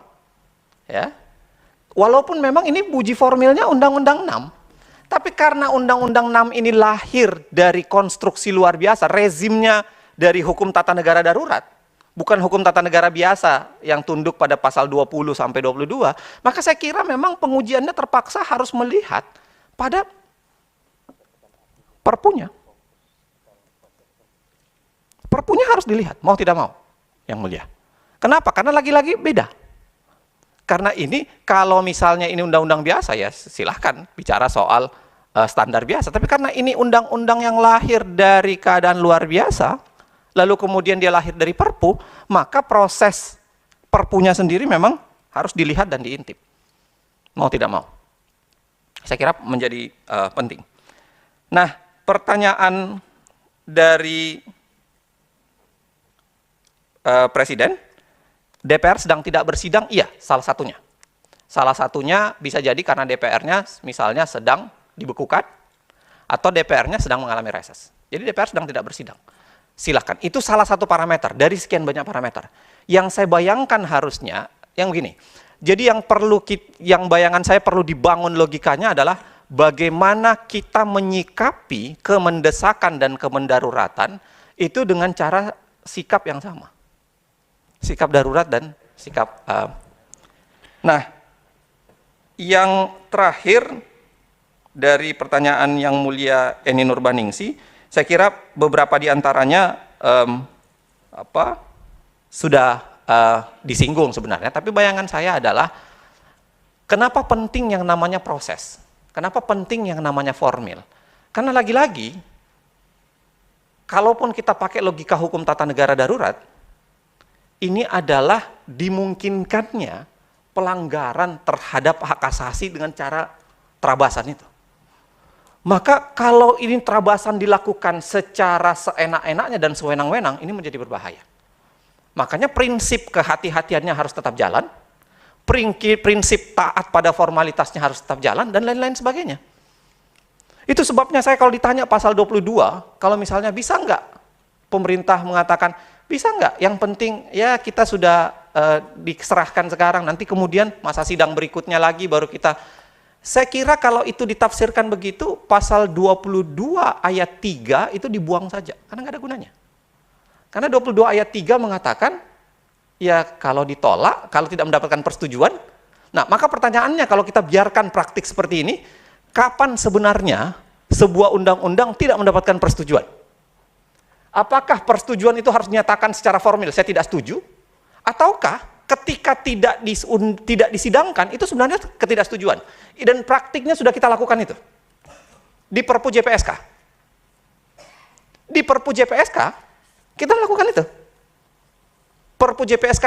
Speaker 9: Ya. Walaupun memang ini uji formilnya Undang-Undang 6, tapi karena Undang-Undang 6 ini lahir dari konstruksi luar biasa, rezimnya dari hukum tata negara darurat, bukan hukum tata negara biasa yang tunduk pada pasal 20 sampai 22, maka saya kira memang pengujiannya terpaksa harus melihat pada perpunya. Perpunya harus dilihat, mau tidak mau, Yang Mulia. Kenapa? Karena lagi-lagi beda. Karena ini, kalau misalnya ini undang-undang biasa ya silahkan bicara soal standar biasa. Tapi karena ini undang-undang yang lahir dari keadaan luar biasa, lalu kemudian dia lahir dari Perpu, maka proses Perpunya sendiri memang harus dilihat dan diintip. Mau tidak mau. Saya kira menjadi penting. Nah, pertanyaan dari Presiden, DPR sedang tidak bersidang? Iya, salah satunya. Salah satunya bisa jadi karena DPR-nya misalnya sedang dibekukan, atau DPR-nya sedang mengalami reses. Jadi DPR sedang tidak bersidang. Silakan. Itu salah satu parameter dari sekian banyak parameter. Yang saya bayangkan harusnya yang begini. Jadi yang bayangan saya perlu dibangun logikanya adalah bagaimana kita menyikapi kemendesakan dan kemendaruratan itu dengan cara sikap yang sama. Sikap darurat dan sikap Nah, yang terakhir dari pertanyaan Yang Mulia Eni Nurbaningsi, saya kira beberapa di antaranya sudah disinggung sebenarnya, tapi bayangan saya adalah kenapa penting yang namanya proses? Kenapa penting yang namanya formil? Karena lagi-lagi, kalaupun kita pakai logika hukum tata negara darurat, ini adalah dimungkinkannya pelanggaran terhadap hak asasi dengan cara terabasan itu. Maka kalau ini terabasan dilakukan secara seenak-enaknya dan sewenang-wenang, ini menjadi berbahaya. Makanya prinsip kehati-hatiannya harus tetap jalan, prinsip taat pada formalitasnya harus tetap jalan, dan lain-lain sebagainya. Itu sebabnya saya kalau ditanya pasal 22, kalau misalnya bisa nggak pemerintah mengatakan, bisa nggak, yang penting ya kita sudah diserahkan sekarang, nanti kemudian masa sidang berikutnya lagi baru kita. Saya kira kalau itu ditafsirkan begitu, pasal 22 ayat 3 itu dibuang saja, karena nggak ada gunanya. Karena 22 ayat 3 mengatakan, ya kalau ditolak, kalau tidak mendapatkan persetujuan, nah maka pertanyaannya kalau kita biarkan praktik seperti ini, kapan sebenarnya sebuah undang-undang tidak mendapatkan persetujuan? Apakah persetujuan itu harus dinyatakan secara formil, saya tidak setuju? Ataukah ketika tidak disidangkan, itu sebenarnya ketidaksetujuan. Dan praktiknya sudah kita lakukan itu. Di Perpu JPSK. Di Perpu JPSK, kita lakukan itu. Perpu JPSK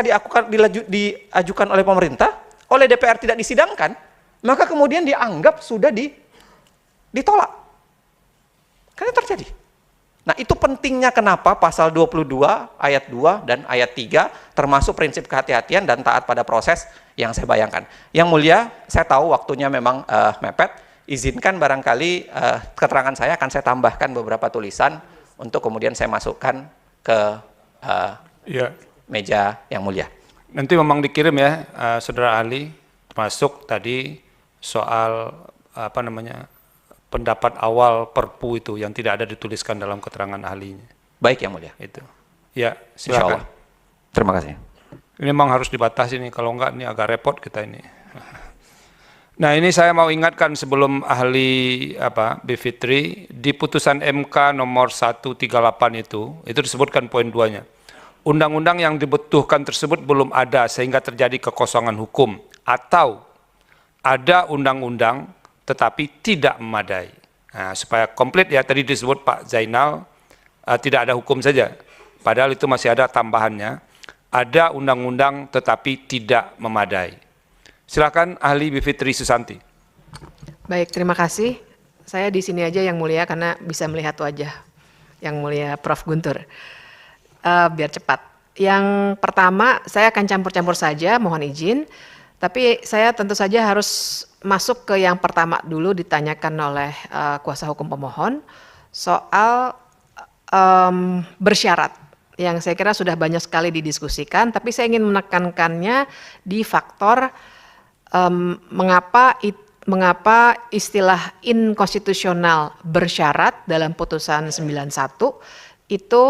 Speaker 9: diajukan oleh pemerintah, oleh DPR tidak disidangkan, maka kemudian dianggap sudah ditolak. Karena terjadi. Nah, itu pentingnya kenapa pasal 22 ayat 2 dan ayat 3 termasuk prinsip kehati-hatian dan taat pada proses yang saya bayangkan. Yang Mulia, saya tahu waktunya memang mepet, izinkan barangkali keterangan saya akan saya tambahkan beberapa tulisan untuk kemudian saya masukkan ke meja Yang Mulia.
Speaker 1: Nanti memang dikirim ya, Saudara ahli, termasuk tadi soal pendapat awal Perpu itu yang tidak ada dituliskan dalam keterangan ahlinya.
Speaker 9: Baik Yang Mulia.
Speaker 1: Itu. Ya, silakan.
Speaker 9: Terima kasih.
Speaker 1: Ini memang harus dibatasi nih, kalau enggak ini agak repot kita ini. Nah, ini saya mau ingatkan sebelum ahli Bivitri, di putusan MK nomor 138 itu disebutkan poin 2-nya. Undang-undang yang dibutuhkan tersebut belum ada sehingga terjadi kekosongan hukum, atau ada undang-undang tetapi tidak memadai. Nah, supaya komplit ya, tadi disebut Pak Zainal tidak ada hukum saja, padahal itu masih ada tambahannya, ada undang-undang tetapi tidak memadai. Silakan ahli Bivitri Susanti.
Speaker 10: Baik, terima kasih. Saya di sini aja Yang Mulia karena bisa melihat wajah Yang Mulia Prof. Guntur. Biar cepat. Yang pertama, saya akan campur-campur saja, mohon izin. Tapi saya tentu saja harus masuk ke yang pertama dulu ditanyakan oleh kuasa hukum pemohon soal bersyarat. Yang saya kira sudah banyak sekali didiskusikan, tapi saya ingin menekankannya di faktor mengapa istilah inkonstitusional bersyarat dalam putusan 91 itu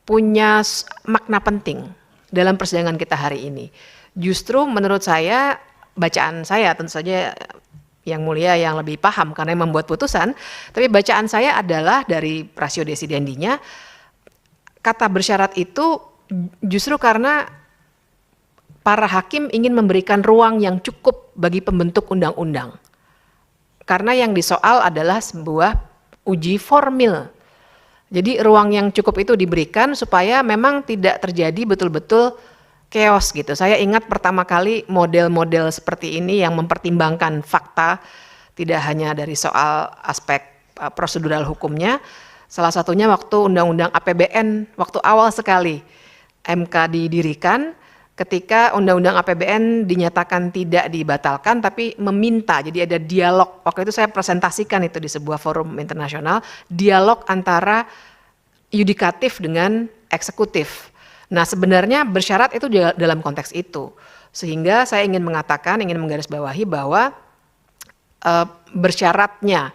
Speaker 10: punya makna penting dalam persidangan kita hari ini. Justru menurut saya, bacaan saya tentu saja Yang Mulia yang lebih paham karena yang membuat putusan, tapi bacaan saya adalah dari ratio desidendinya, kata bersyarat itu justru karena para hakim ingin memberikan ruang yang cukup bagi pembentuk undang-undang. Karena yang disoal adalah sebuah uji formil. Jadi ruang yang cukup itu diberikan supaya memang tidak terjadi betul-betul chaos gitu. Saya ingat pertama kali model-model seperti ini yang mempertimbangkan fakta, tidak hanya dari soal aspek prosedural hukumnya. Salah satunya waktu Undang-Undang APBN, waktu awal sekali MK didirikan, ketika Undang-Undang APBN dinyatakan tidak dibatalkan tapi meminta, jadi ada dialog. Waktu itu saya presentasikan itu di sebuah forum internasional, dialog antara yudikatif dengan eksekutif. Nah sebenarnya bersyarat itu dalam konteks itu. Sehingga saya ingin mengatakan, ingin menggarisbawahi bahwa bersyaratnya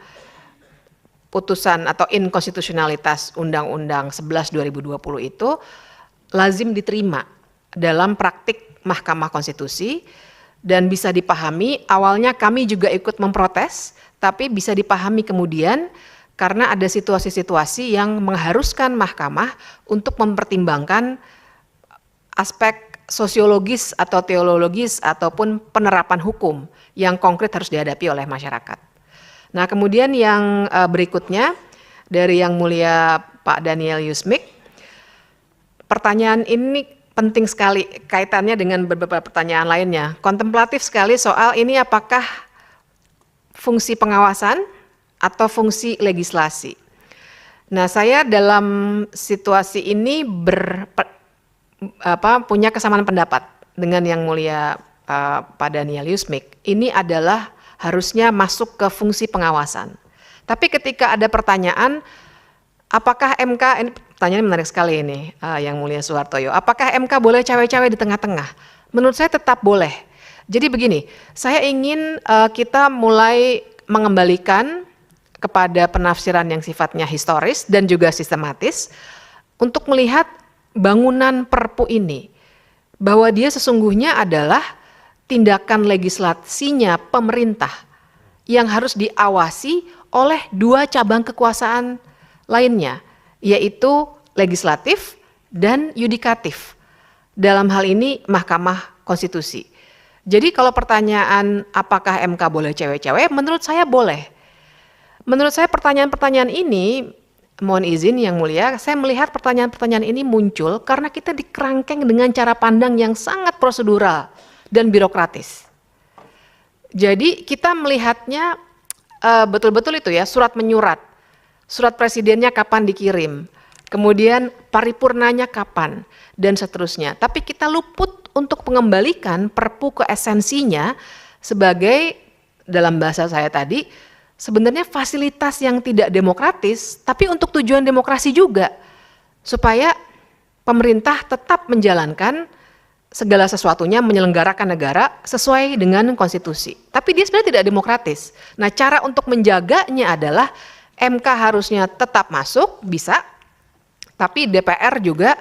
Speaker 10: putusan atau inkonstitusionalitas Undang-Undang 11 2020 itu lazim diterima dalam praktik Mahkamah Konstitusi dan bisa dipahami. Awalnya kami juga ikut memprotes, tapi bisa dipahami kemudian karena ada situasi-situasi yang mengharuskan mahkamah untuk mempertimbangkan aspek sosiologis atau teologis ataupun penerapan hukum yang konkret harus dihadapi oleh masyarakat. Nah kemudian yang berikutnya dari Yang Mulia Pak Daniel Yusmik, pertanyaan ini penting sekali kaitannya dengan beberapa pertanyaan lainnya. Kontemplatif sekali soal ini apakah fungsi pengawasan atau fungsi legislasi. Nah saya dalam situasi ini punya kesamaan pendapat dengan Yang Mulia Pak Daniel Yusmik. Ini adalah harusnya masuk ke fungsi pengawasan. Tapi ketika ada pertanyaan, apakah MK, ini pertanyaan menarik sekali ini Yang Mulia Suhartoyo, apakah MK boleh cawe-cawe di tengah-tengah? Menurut saya tetap boleh. Jadi begini, saya ingin kita mulai mengembalikan kepada penafsiran yang sifatnya historis dan juga sistematis untuk melihat bangunan Perpu ini, bahwa dia sesungguhnya adalah tindakan legislasinya pemerintah yang harus diawasi oleh dua cabang kekuasaan lainnya, yaitu legislatif dan yudikatif. Dalam hal ini Mahkamah Konstitusi. Jadi kalau pertanyaan apakah MK boleh cewek-cewek, menurut saya boleh. Menurut saya pertanyaan-pertanyaan ini, mohon izin Yang Mulia, saya melihat pertanyaan-pertanyaan ini muncul karena kita dikerangkeng dengan cara pandang yang sangat prosedural dan birokratis. Jadi kita melihatnya betul-betul itu ya, surat menyurat. Surat presidennya kapan dikirim, kemudian paripurnanya kapan, dan seterusnya. Tapi kita luput untuk mengembalikan Perpu ke esensinya sebagai, dalam bahasa saya tadi, sebenarnya fasilitas yang tidak demokratis, tapi untuk tujuan demokrasi juga. Supaya pemerintah tetap menjalankan segala sesuatunya, menyelenggarakan negara sesuai dengan konstitusi. Tapi dia sebenarnya tidak demokratis. Nah cara untuk menjaganya adalah MK harusnya tetap masuk, bisa, tapi DPR juga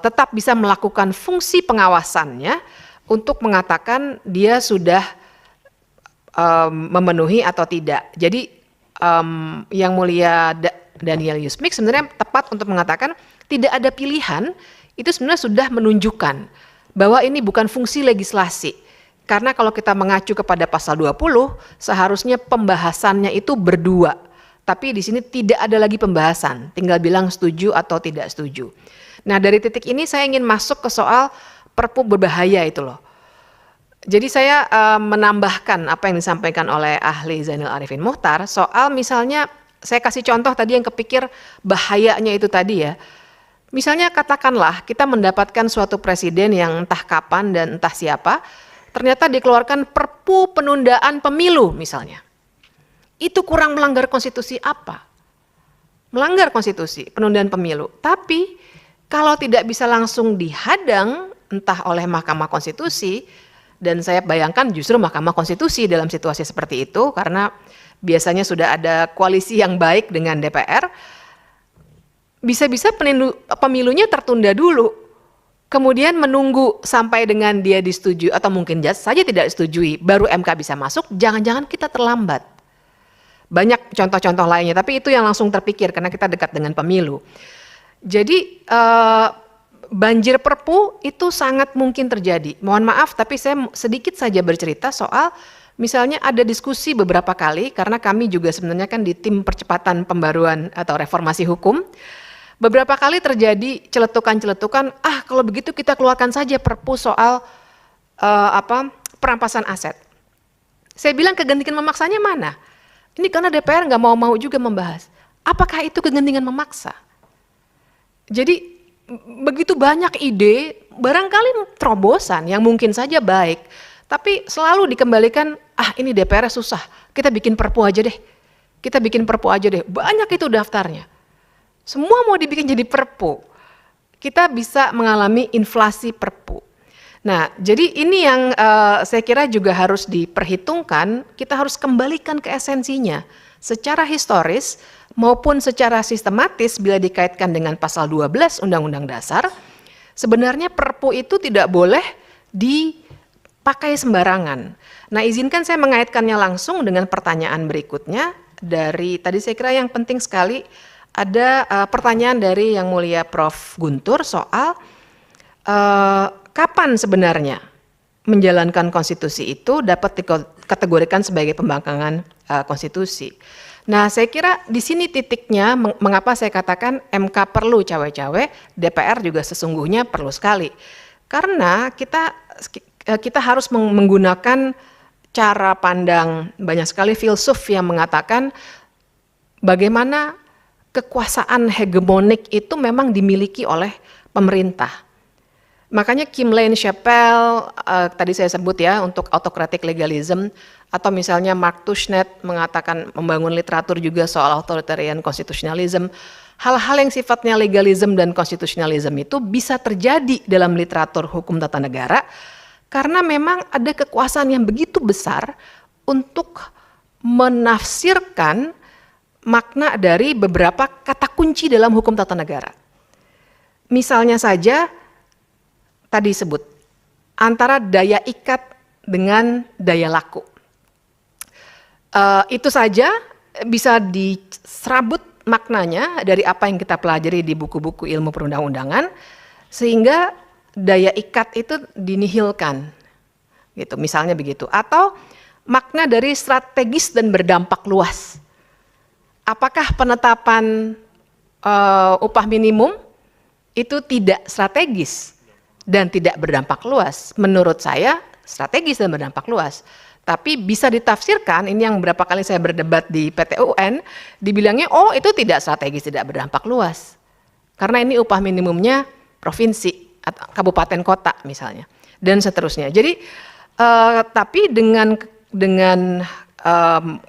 Speaker 10: tetap bisa melakukan fungsi pengawasannya untuk mengatakan dia sudah memenuhi atau tidak. Jadi Yang Mulia Daniel Yusmik sebenarnya tepat untuk mengatakan tidak ada pilihan, itu sebenarnya sudah menunjukkan bahwa ini bukan fungsi legislasi. Karena kalau kita mengacu kepada pasal 20, seharusnya pembahasannya itu berdua. Tapi di sini tidak ada lagi pembahasan, tinggal bilang setuju atau tidak setuju. Nah dari titik ini saya ingin masuk ke soal Perpu berbahaya itu loh. Jadi saya menambahkan apa yang disampaikan oleh ahli Zainal Arifin Muchtar soal misalnya saya kasih contoh tadi yang kepikir bahayanya itu tadi ya. Misalnya katakanlah kita mendapatkan suatu presiden yang entah kapan dan entah siapa, ternyata dikeluarkan perpu penundaan pemilu misalnya. Itu kurang melanggar konstitusi apa? Melanggar konstitusi, penundaan pemilu. Tapi kalau tidak bisa langsung dihadang entah oleh Mahkamah Konstitusi, dan saya bayangkan justru Mahkamah Konstitusi dalam situasi seperti itu karena biasanya sudah ada koalisi yang baik dengan DPR, bisa-bisa pemilunya tertunda dulu, kemudian menunggu sampai dengan dia disetujui atau mungkin saja tidak disetujui, baru MK bisa masuk, jangan-jangan kita terlambat. Banyak contoh-contoh lainnya, tapi itu yang langsung terpikir karena kita dekat dengan pemilu. Jadi banjir perpu itu sangat mungkin terjadi. Mohon maaf, tapi saya sedikit saja bercerita soal misalnya ada diskusi beberapa kali, karena kami juga sebenarnya kan di tim percepatan pembaruan atau reformasi hukum, beberapa kali terjadi celetukan-celetukan, kalau begitu kita keluarkan saja perpu soal perampasan aset. Saya bilang kegentingan memaksanya mana? Ini karena DPR nggak mau juga membahas. Apakah itu kegentingan memaksa? Jadi begitu banyak ide, barangkali terobosan yang mungkin saja baik, tapi selalu dikembalikan, ini DPR susah, kita bikin perpu aja deh. Kita bikin perpu aja deh. Banyak itu daftarnya. Semua mau dibikin jadi perpu. Kita bisa mengalami inflasi perpu. Nah, jadi ini yang saya kira juga harus diperhitungkan, kita harus kembalikan ke esensinya. Secara historis maupun secara sistematis bila dikaitkan dengan pasal 12 Undang-Undang Dasar, sebenarnya perpu itu tidak boleh dipakai sembarangan. Nah, izinkan saya mengaitkannya langsung dengan pertanyaan berikutnya dari tadi saya kira yang penting sekali ada pertanyaan dari Yang Mulia Prof. Guntur soal kapan sebenarnya menjalankan konstitusi itu dapat dikategorikan sebagai pembangkangan konstitusi. Nah, saya kira di sini titiknya mengapa saya katakan MK perlu cawe-cawe, DPR juga sesungguhnya perlu sekali. Karena kita harus menggunakan cara pandang banyak sekali filsuf yang mengatakan bagaimana kekuasaan hegemonik itu memang dimiliki oleh pemerintah. Makanya Kim Lane Chappell tadi saya sebut ya untuk autocratic legalism, atau misalnya Mark Tushnet mengatakan membangun literatur juga soal authoritarian constitutionalism. Hal-hal yang sifatnya legalism dan constitutionalism itu bisa terjadi dalam literatur hukum tata negara karena memang ada kekuasaan yang begitu besar untuk menafsirkan makna dari beberapa kata kunci dalam hukum tata negara. Misalnya saja tadi sebut antara daya ikat dengan daya laku. Itu saja bisa diserabut maknanya dari apa yang kita pelajari di buku-buku ilmu perundang-undangan, sehingga daya ikat itu dinihilkan, gitu. Misalnya begitu. Atau makna dari strategis dan berdampak luas. Apakah penetapan upah minimum itu tidak strategis dan tidak berdampak luas? Menurut saya strategis dan berdampak luas. Tapi bisa ditafsirkan, ini yang berapa kali saya berdebat di PT UN, dibilangnya itu tidak strategis, tidak berdampak luas. Karena ini upah minimumnya provinsi, atau kabupaten kota misalnya, dan seterusnya. Jadi, tapi dengan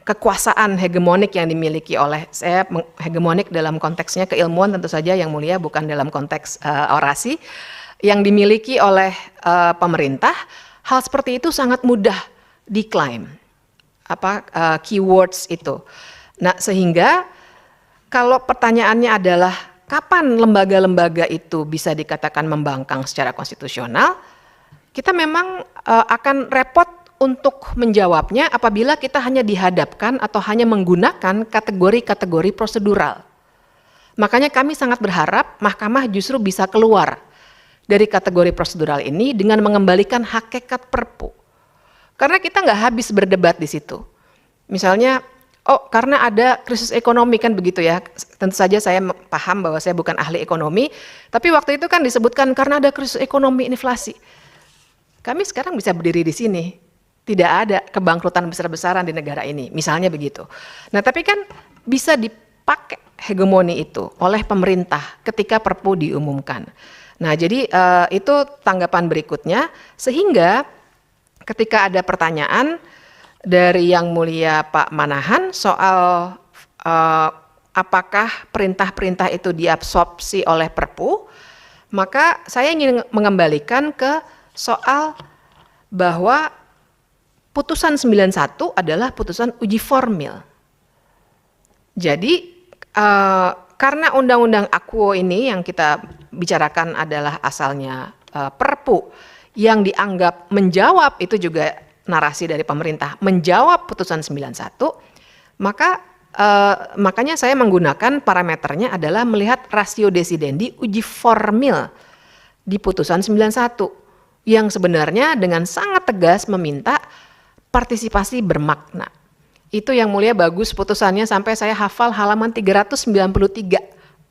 Speaker 10: kekuasaan hegemonik yang dimiliki oleh, saya hegemonik dalam konteksnya keilmuan tentu saja Yang Mulia, bukan dalam konteks orasi, yang dimiliki oleh pemerintah, hal seperti itu sangat mudah diklaim, keywords itu. Nah, sehingga kalau pertanyaannya adalah kapan lembaga-lembaga itu bisa dikatakan membangkang secara konstitusional, kita memang akan repot untuk menjawabnya apabila kita hanya dihadapkan atau hanya menggunakan kategori-kategori prosedural. Makanya kami sangat berharap Mahkamah justru bisa keluar dari kategori prosedural ini dengan mengembalikan hakikat perpu. Karena kita nggak habis berdebat di situ. Misalnya, karena ada krisis ekonomi kan begitu ya. Tentu saja saya paham bahwa saya bukan ahli ekonomi, tapi waktu itu kan disebutkan karena ada krisis ekonomi inflasi. kami sekarang bisa berdiri di sini. Tidak ada kebangkrutan besar-besaran di negara ini, misalnya begitu. Nah, tapi kan bisa dipakai hegemoni itu oleh pemerintah ketika Perpu diumumkan. Nah, jadi itu tanggapan berikutnya, sehingga ketika ada pertanyaan dari Yang Mulia Pak Manahan soal apakah perintah-perintah itu diabsorpsi oleh Perpu, maka saya ingin mengembalikan ke soal bahwa putusan 91 adalah putusan uji formil. Jadi karena Undang-Undang Akuo ini yang kita bicarakan adalah asalnya Perpu yang dianggap menjawab, itu juga narasi dari pemerintah, menjawab putusan 91, maka makanya saya menggunakan parameternya adalah melihat rasio desidendi uji formil di putusan 91 yang sebenarnya dengan sangat tegas meminta partisipasi bermakna. Itu Yang Mulia bagus putusannya sampai saya hafal halaman 393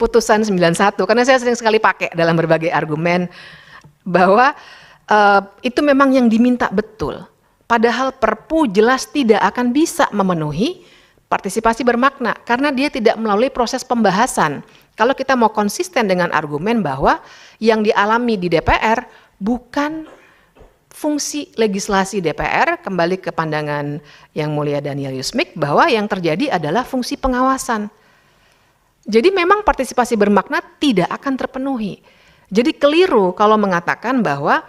Speaker 10: putusan 91 karena saya sering sekali pakai dalam berbagai argumen bahwa itu memang yang diminta betul. Padahal Perpu jelas tidak akan bisa memenuhi partisipasi bermakna karena dia tidak melalui proses pembahasan. Kalau kita mau konsisten dengan argumen bahwa yang dialami di DPR bukan fungsi legislasi DPR, kembali ke pandangan Yang Mulia Daniel Yusmik bahwa yang terjadi adalah fungsi pengawasan. Jadi memang partisipasi bermakna tidak akan terpenuhi. Jadi keliru kalau mengatakan bahwa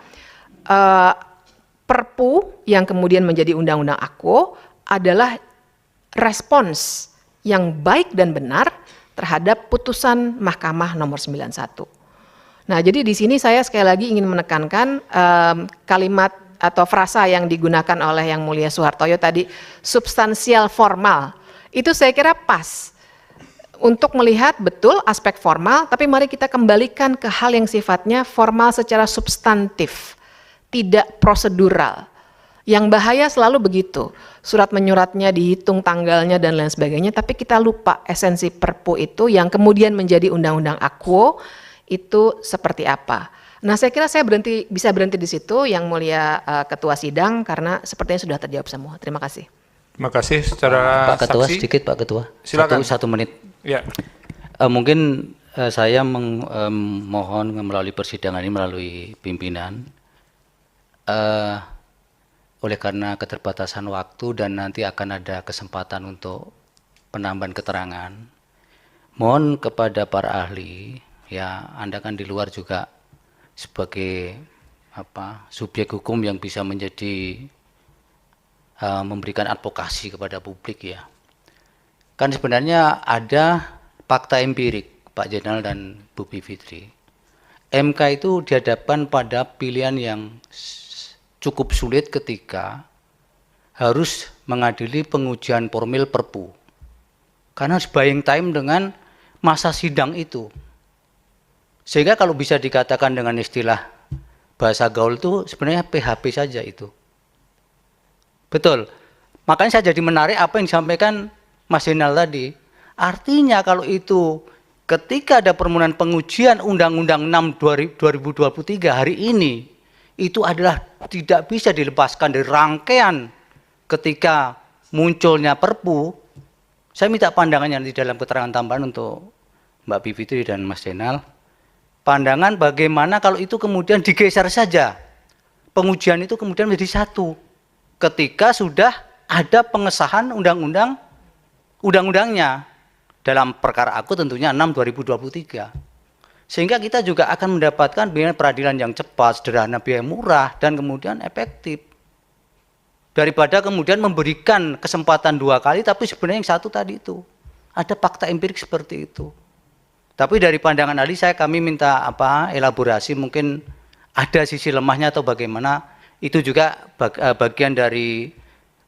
Speaker 10: Perpu yang kemudian menjadi Undang-Undang Akuo adalah respons yang baik dan benar terhadap putusan Mahkamah nomor 91. Nah, jadi di sini saya sekali lagi ingin menekankan kalimat atau frasa yang digunakan oleh Yang Mulia Soehartojo tadi, substansial formal. Itu saya kira pas untuk melihat betul aspek formal, tapi mari kita kembalikan ke hal yang sifatnya formal secara substantif, tidak prosedural. Yang bahaya selalu begitu, surat menyuratnya dihitung tanggalnya dan lain sebagainya, tapi kita lupa esensi Perpu itu yang kemudian menjadi Undang-Undang Akuo itu seperti apa. Nah, saya kira saya bisa berhenti di situ, Yang Mulia Ketua Sidang, karena sepertinya sudah terjawab semua. Terima kasih.
Speaker 1: Terima kasih. Secara
Speaker 5: Pak Ketua,
Speaker 1: saksi,
Speaker 5: sedikit Pak Ketua.
Speaker 1: Silakan.
Speaker 5: Satu menit.
Speaker 1: Ya.
Speaker 5: Mungkin saya mohon melalui persidangan ini, melalui pimpinan, oleh karena keterbatasan waktu dan nanti akan ada kesempatan untuk penambahan keterangan, mohon kepada para ahli, ya Anda kan di luar juga sebagai subjek hukum yang bisa menjadi memberikan advokasi kepada publik ya. Kan sebenarnya ada fakta empirik Pak Zainal dan Bu Bivitri. MK itu dihadapkan pada pilihan yang cukup sulit ketika harus mengadili pengujian formil Perpu. Karena harus buying time dengan masa sidang itu. Sehingga kalau bisa dikatakan dengan istilah bahasa gaul itu sebenarnya PHP saja itu. Betul. Makanya saya jadi menarik apa yang disampaikan Mas Zainal tadi. Artinya kalau itu ketika ada permohonan pengujian Undang-Undang 6 2023 hari ini, itu adalah tidak bisa dilepaskan dari rangkaian ketika munculnya Perpu. Saya minta pandangannya nanti dalam keterangan tambahan untuk Mbak Bivitri dan Mas Zainal. Pandangan bagaimana kalau itu kemudian digeser saja. Pengujian itu kemudian menjadi satu. Ketika sudah ada pengesahan undang-undangnya. Dalam perkara aku tentunya 6 2023. Sehingga kita juga akan mendapatkan peradilan yang cepat, sederhana, biaya murah, dan kemudian efektif. Daripada kemudian memberikan kesempatan 2 kali, tapi sebenarnya yang satu tadi itu. Ada fakta empirik seperti itu. Tapi dari pandangan ahli kami minta elaborasi, mungkin ada sisi lemahnya atau bagaimana, itu juga bagian dari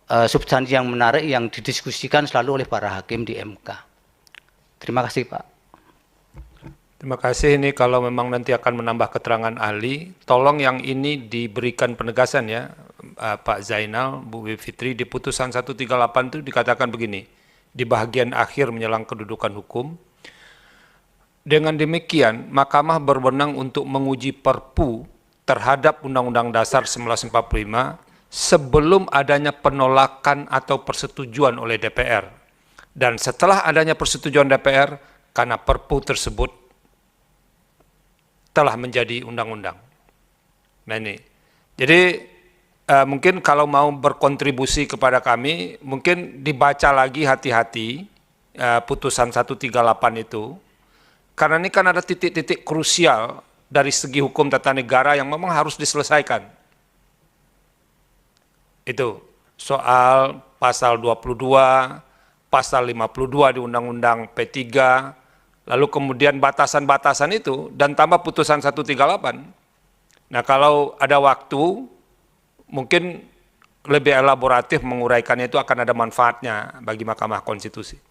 Speaker 5: substansi yang menarik yang didiskusikan selalu oleh para hakim di MK. Terima kasih Pak.
Speaker 1: Terima kasih. Ini kalau memang nanti akan menambah keterangan ahli, tolong yang ini diberikan penegasan ya, Pak Zainal, Bu Bivitri, di putusan 138 itu dikatakan begini, di bagian akhir menjelang kedudukan hukum, dengan demikian Mahkamah berwenang untuk menguji Perpu terhadap Undang-Undang Dasar 1945 sebelum adanya penolakan atau persetujuan oleh DPR. Dan setelah adanya persetujuan DPR, karena Perpu tersebut telah menjadi undang-undang. Nah ini, jadi mungkin kalau mau berkontribusi kepada kami, mungkin dibaca lagi hati-hati putusan 138 itu, karena ini kan ada titik-titik krusial dari segi hukum tata negara yang memang harus diselesaikan. Itu soal pasal 22, pasal 52 di Undang-Undang P3, lalu kemudian batasan-batasan itu, dan tambah putusan 138. Nah kalau ada waktu, mungkin lebih elaboratif menguraikannya, itu akan ada manfaatnya bagi Mahkamah Konstitusi.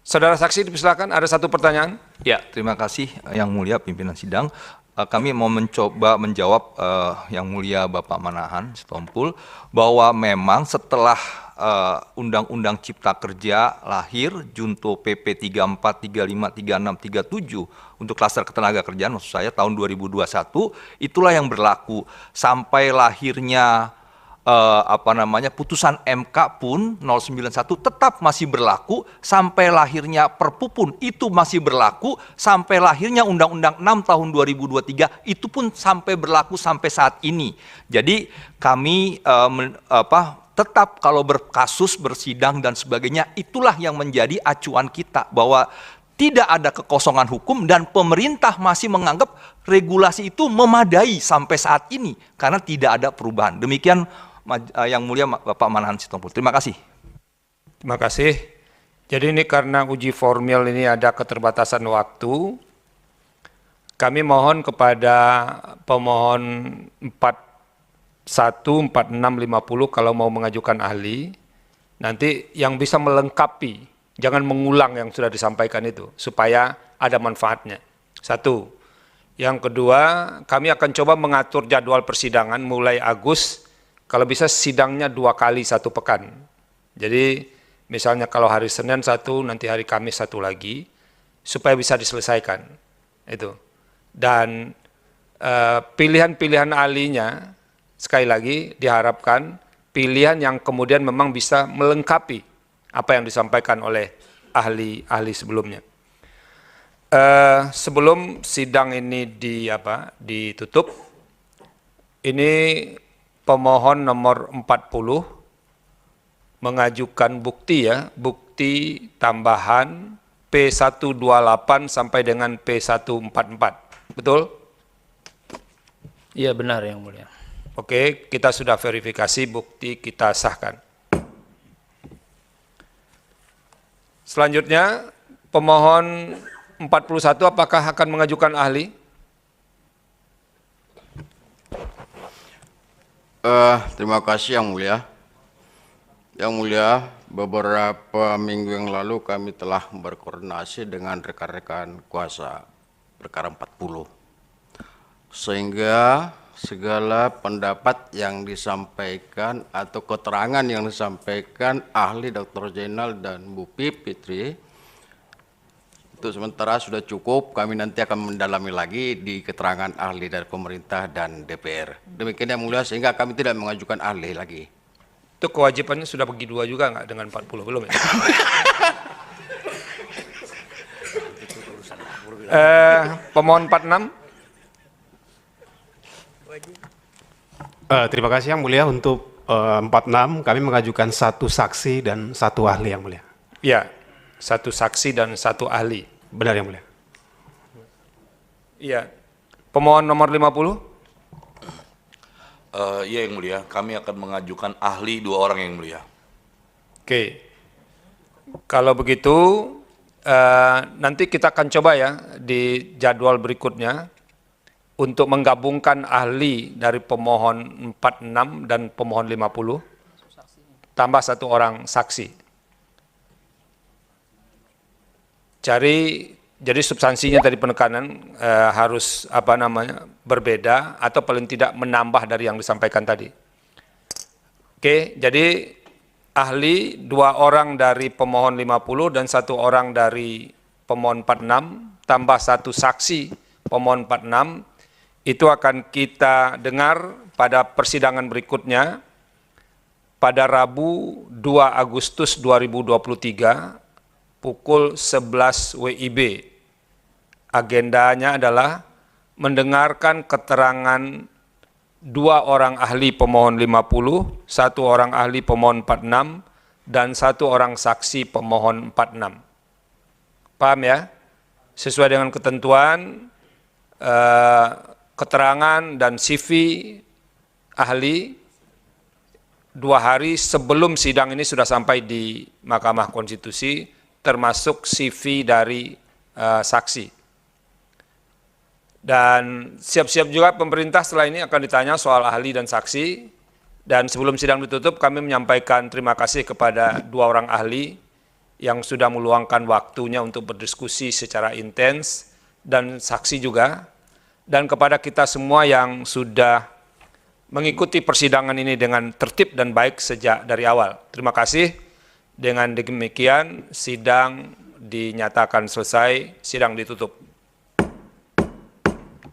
Speaker 1: Saudara saksi dipersilakan, ada satu pertanyaan.
Speaker 11: Ya, terima kasih Yang Mulia pimpinan sidang. Kami mau mencoba menjawab Yang Mulia Bapak Manahan Sitompul bahwa memang setelah Undang-Undang Cipta Kerja lahir, Junto PP 34, 35, 36, 37 untuk klaster ketenaga kerjaan, maksud saya tahun 2021, itulah yang berlaku sampai lahirnya putusan MK pun 091 tetap masih berlaku, sampai lahirnya Perpu pun itu masih berlaku, sampai lahirnya Undang-Undang 6 tahun 2023 itu pun sampai berlaku sampai saat ini. Jadi kami tetap kalau berkasus, bersidang dan sebagainya, itulah yang menjadi acuan kita bahwa tidak ada kekosongan hukum dan pemerintah masih menganggap regulasi itu memadai sampai saat ini karena tidak ada perubahan. Demikian Yang Mulia Bapak Manahan Sitompul. Terima kasih.
Speaker 1: Terima kasih. Jadi ini karena uji formil ini ada keterbatasan waktu, kami mohon kepada pemohon 41, 46, 50 kalau mau mengajukan ahli, nanti yang bisa melengkapi, jangan mengulang yang sudah disampaikan itu, supaya ada manfaatnya. Satu. Yang kedua, kami akan coba mengatur jadwal persidangan mulai Agustus, kalau bisa sidangnya 2 kali 1 pekan. Jadi misalnya kalau hari Senin 1, nanti hari Kamis 1 lagi, supaya bisa diselesaikan. Itu. Dan pilihan-pilihan ahlinya, sekali lagi diharapkan pilihan yang kemudian memang bisa melengkapi apa yang disampaikan oleh ahli-ahli sebelumnya. Sebelum sidang ini ditutup, ini pemohon nomor 40 mengajukan bukti bukti tambahan P128 sampai dengan P144. Betul?
Speaker 2: Iya benar Yang Mulia.
Speaker 1: Oke, kita sudah verifikasi bukti, kita sahkan. Selanjutnya, pemohon 41 apakah akan mengajukan ahli?
Speaker 12: Terima kasih Yang Mulia. Yang Mulia, beberapa minggu yang lalu kami telah berkoordinasi dengan rekan-rekan kuasa perkara 40. Sehingga segala pendapat yang disampaikan atau keterangan yang disampaikan ahli Dr. Zainal dan Bu Fitri itu sementara sudah cukup, kami nanti akan mendalami lagi di keterangan ahli dari pemerintah dan DPR. Demikian Yang Mulia, sehingga kami tidak mengajukan ahli lagi.
Speaker 1: Itu kewajibannya sudah bagi 2 juga nggak dengan 40, belum ya? Pemohon 46.
Speaker 13: Terima kasih Yang Mulia. Untuk 46 kami mengajukan 1 saksi dan 1 ahli Yang Mulia.
Speaker 1: Ya, 1 saksi dan 1 ahli.
Speaker 13: Benar Yang Mulia.
Speaker 1: Iya. Pemohon nomor 50.
Speaker 14: Iya Yang Mulia, kami akan mengajukan ahli 2 orang Yang Mulia.
Speaker 1: Oke. Kalau begitu nanti kita akan coba di jadwal berikutnya untuk menggabungkan ahli dari pemohon 46 dan pemohon 50 tambah 1 orang saksi. Jadi substansinya tadi penekanan harus berbeda atau paling tidak menambah dari yang disampaikan tadi. Oke, jadi ahli 2 orang dari pemohon 50 dan 1 orang dari pemohon 46 tambah 1 saksi pemohon 46 itu akan kita dengar pada persidangan berikutnya pada Rabu 2 Agustus 2023 pukul 11 WIB. Agendanya adalah mendengarkan keterangan 2 orang ahli pemohon 50, 1 orang ahli pemohon 46, dan 1 orang saksi pemohon 46. Paham ya? Sesuai dengan ketentuan, keterangan dan CV ahli 2 hari sebelum sidang ini sudah sampai di Mahkamah Konstitusi, termasuk CV dari saksi. Dan siap-siap juga pemerintah setelah ini akan ditanya soal ahli dan saksi. Dan sebelum sidang ditutup, kami menyampaikan terima kasih kepada 2 orang ahli yang sudah meluangkan waktunya untuk berdiskusi secara intens, dan saksi juga, dan kepada kita semua yang sudah mengikuti persidangan ini dengan tertib dan baik sejak dari awal. Terima kasih. Dengan demikian, sidang dinyatakan selesai, sidang ditutup.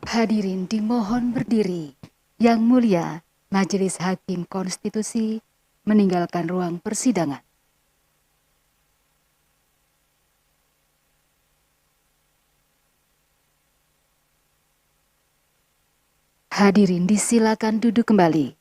Speaker 15: Hadirin dimohon berdiri. Yang mulia, Majelis Hakim Konstitusi meninggalkan ruang persidangan. Hadirin disilakan duduk kembali.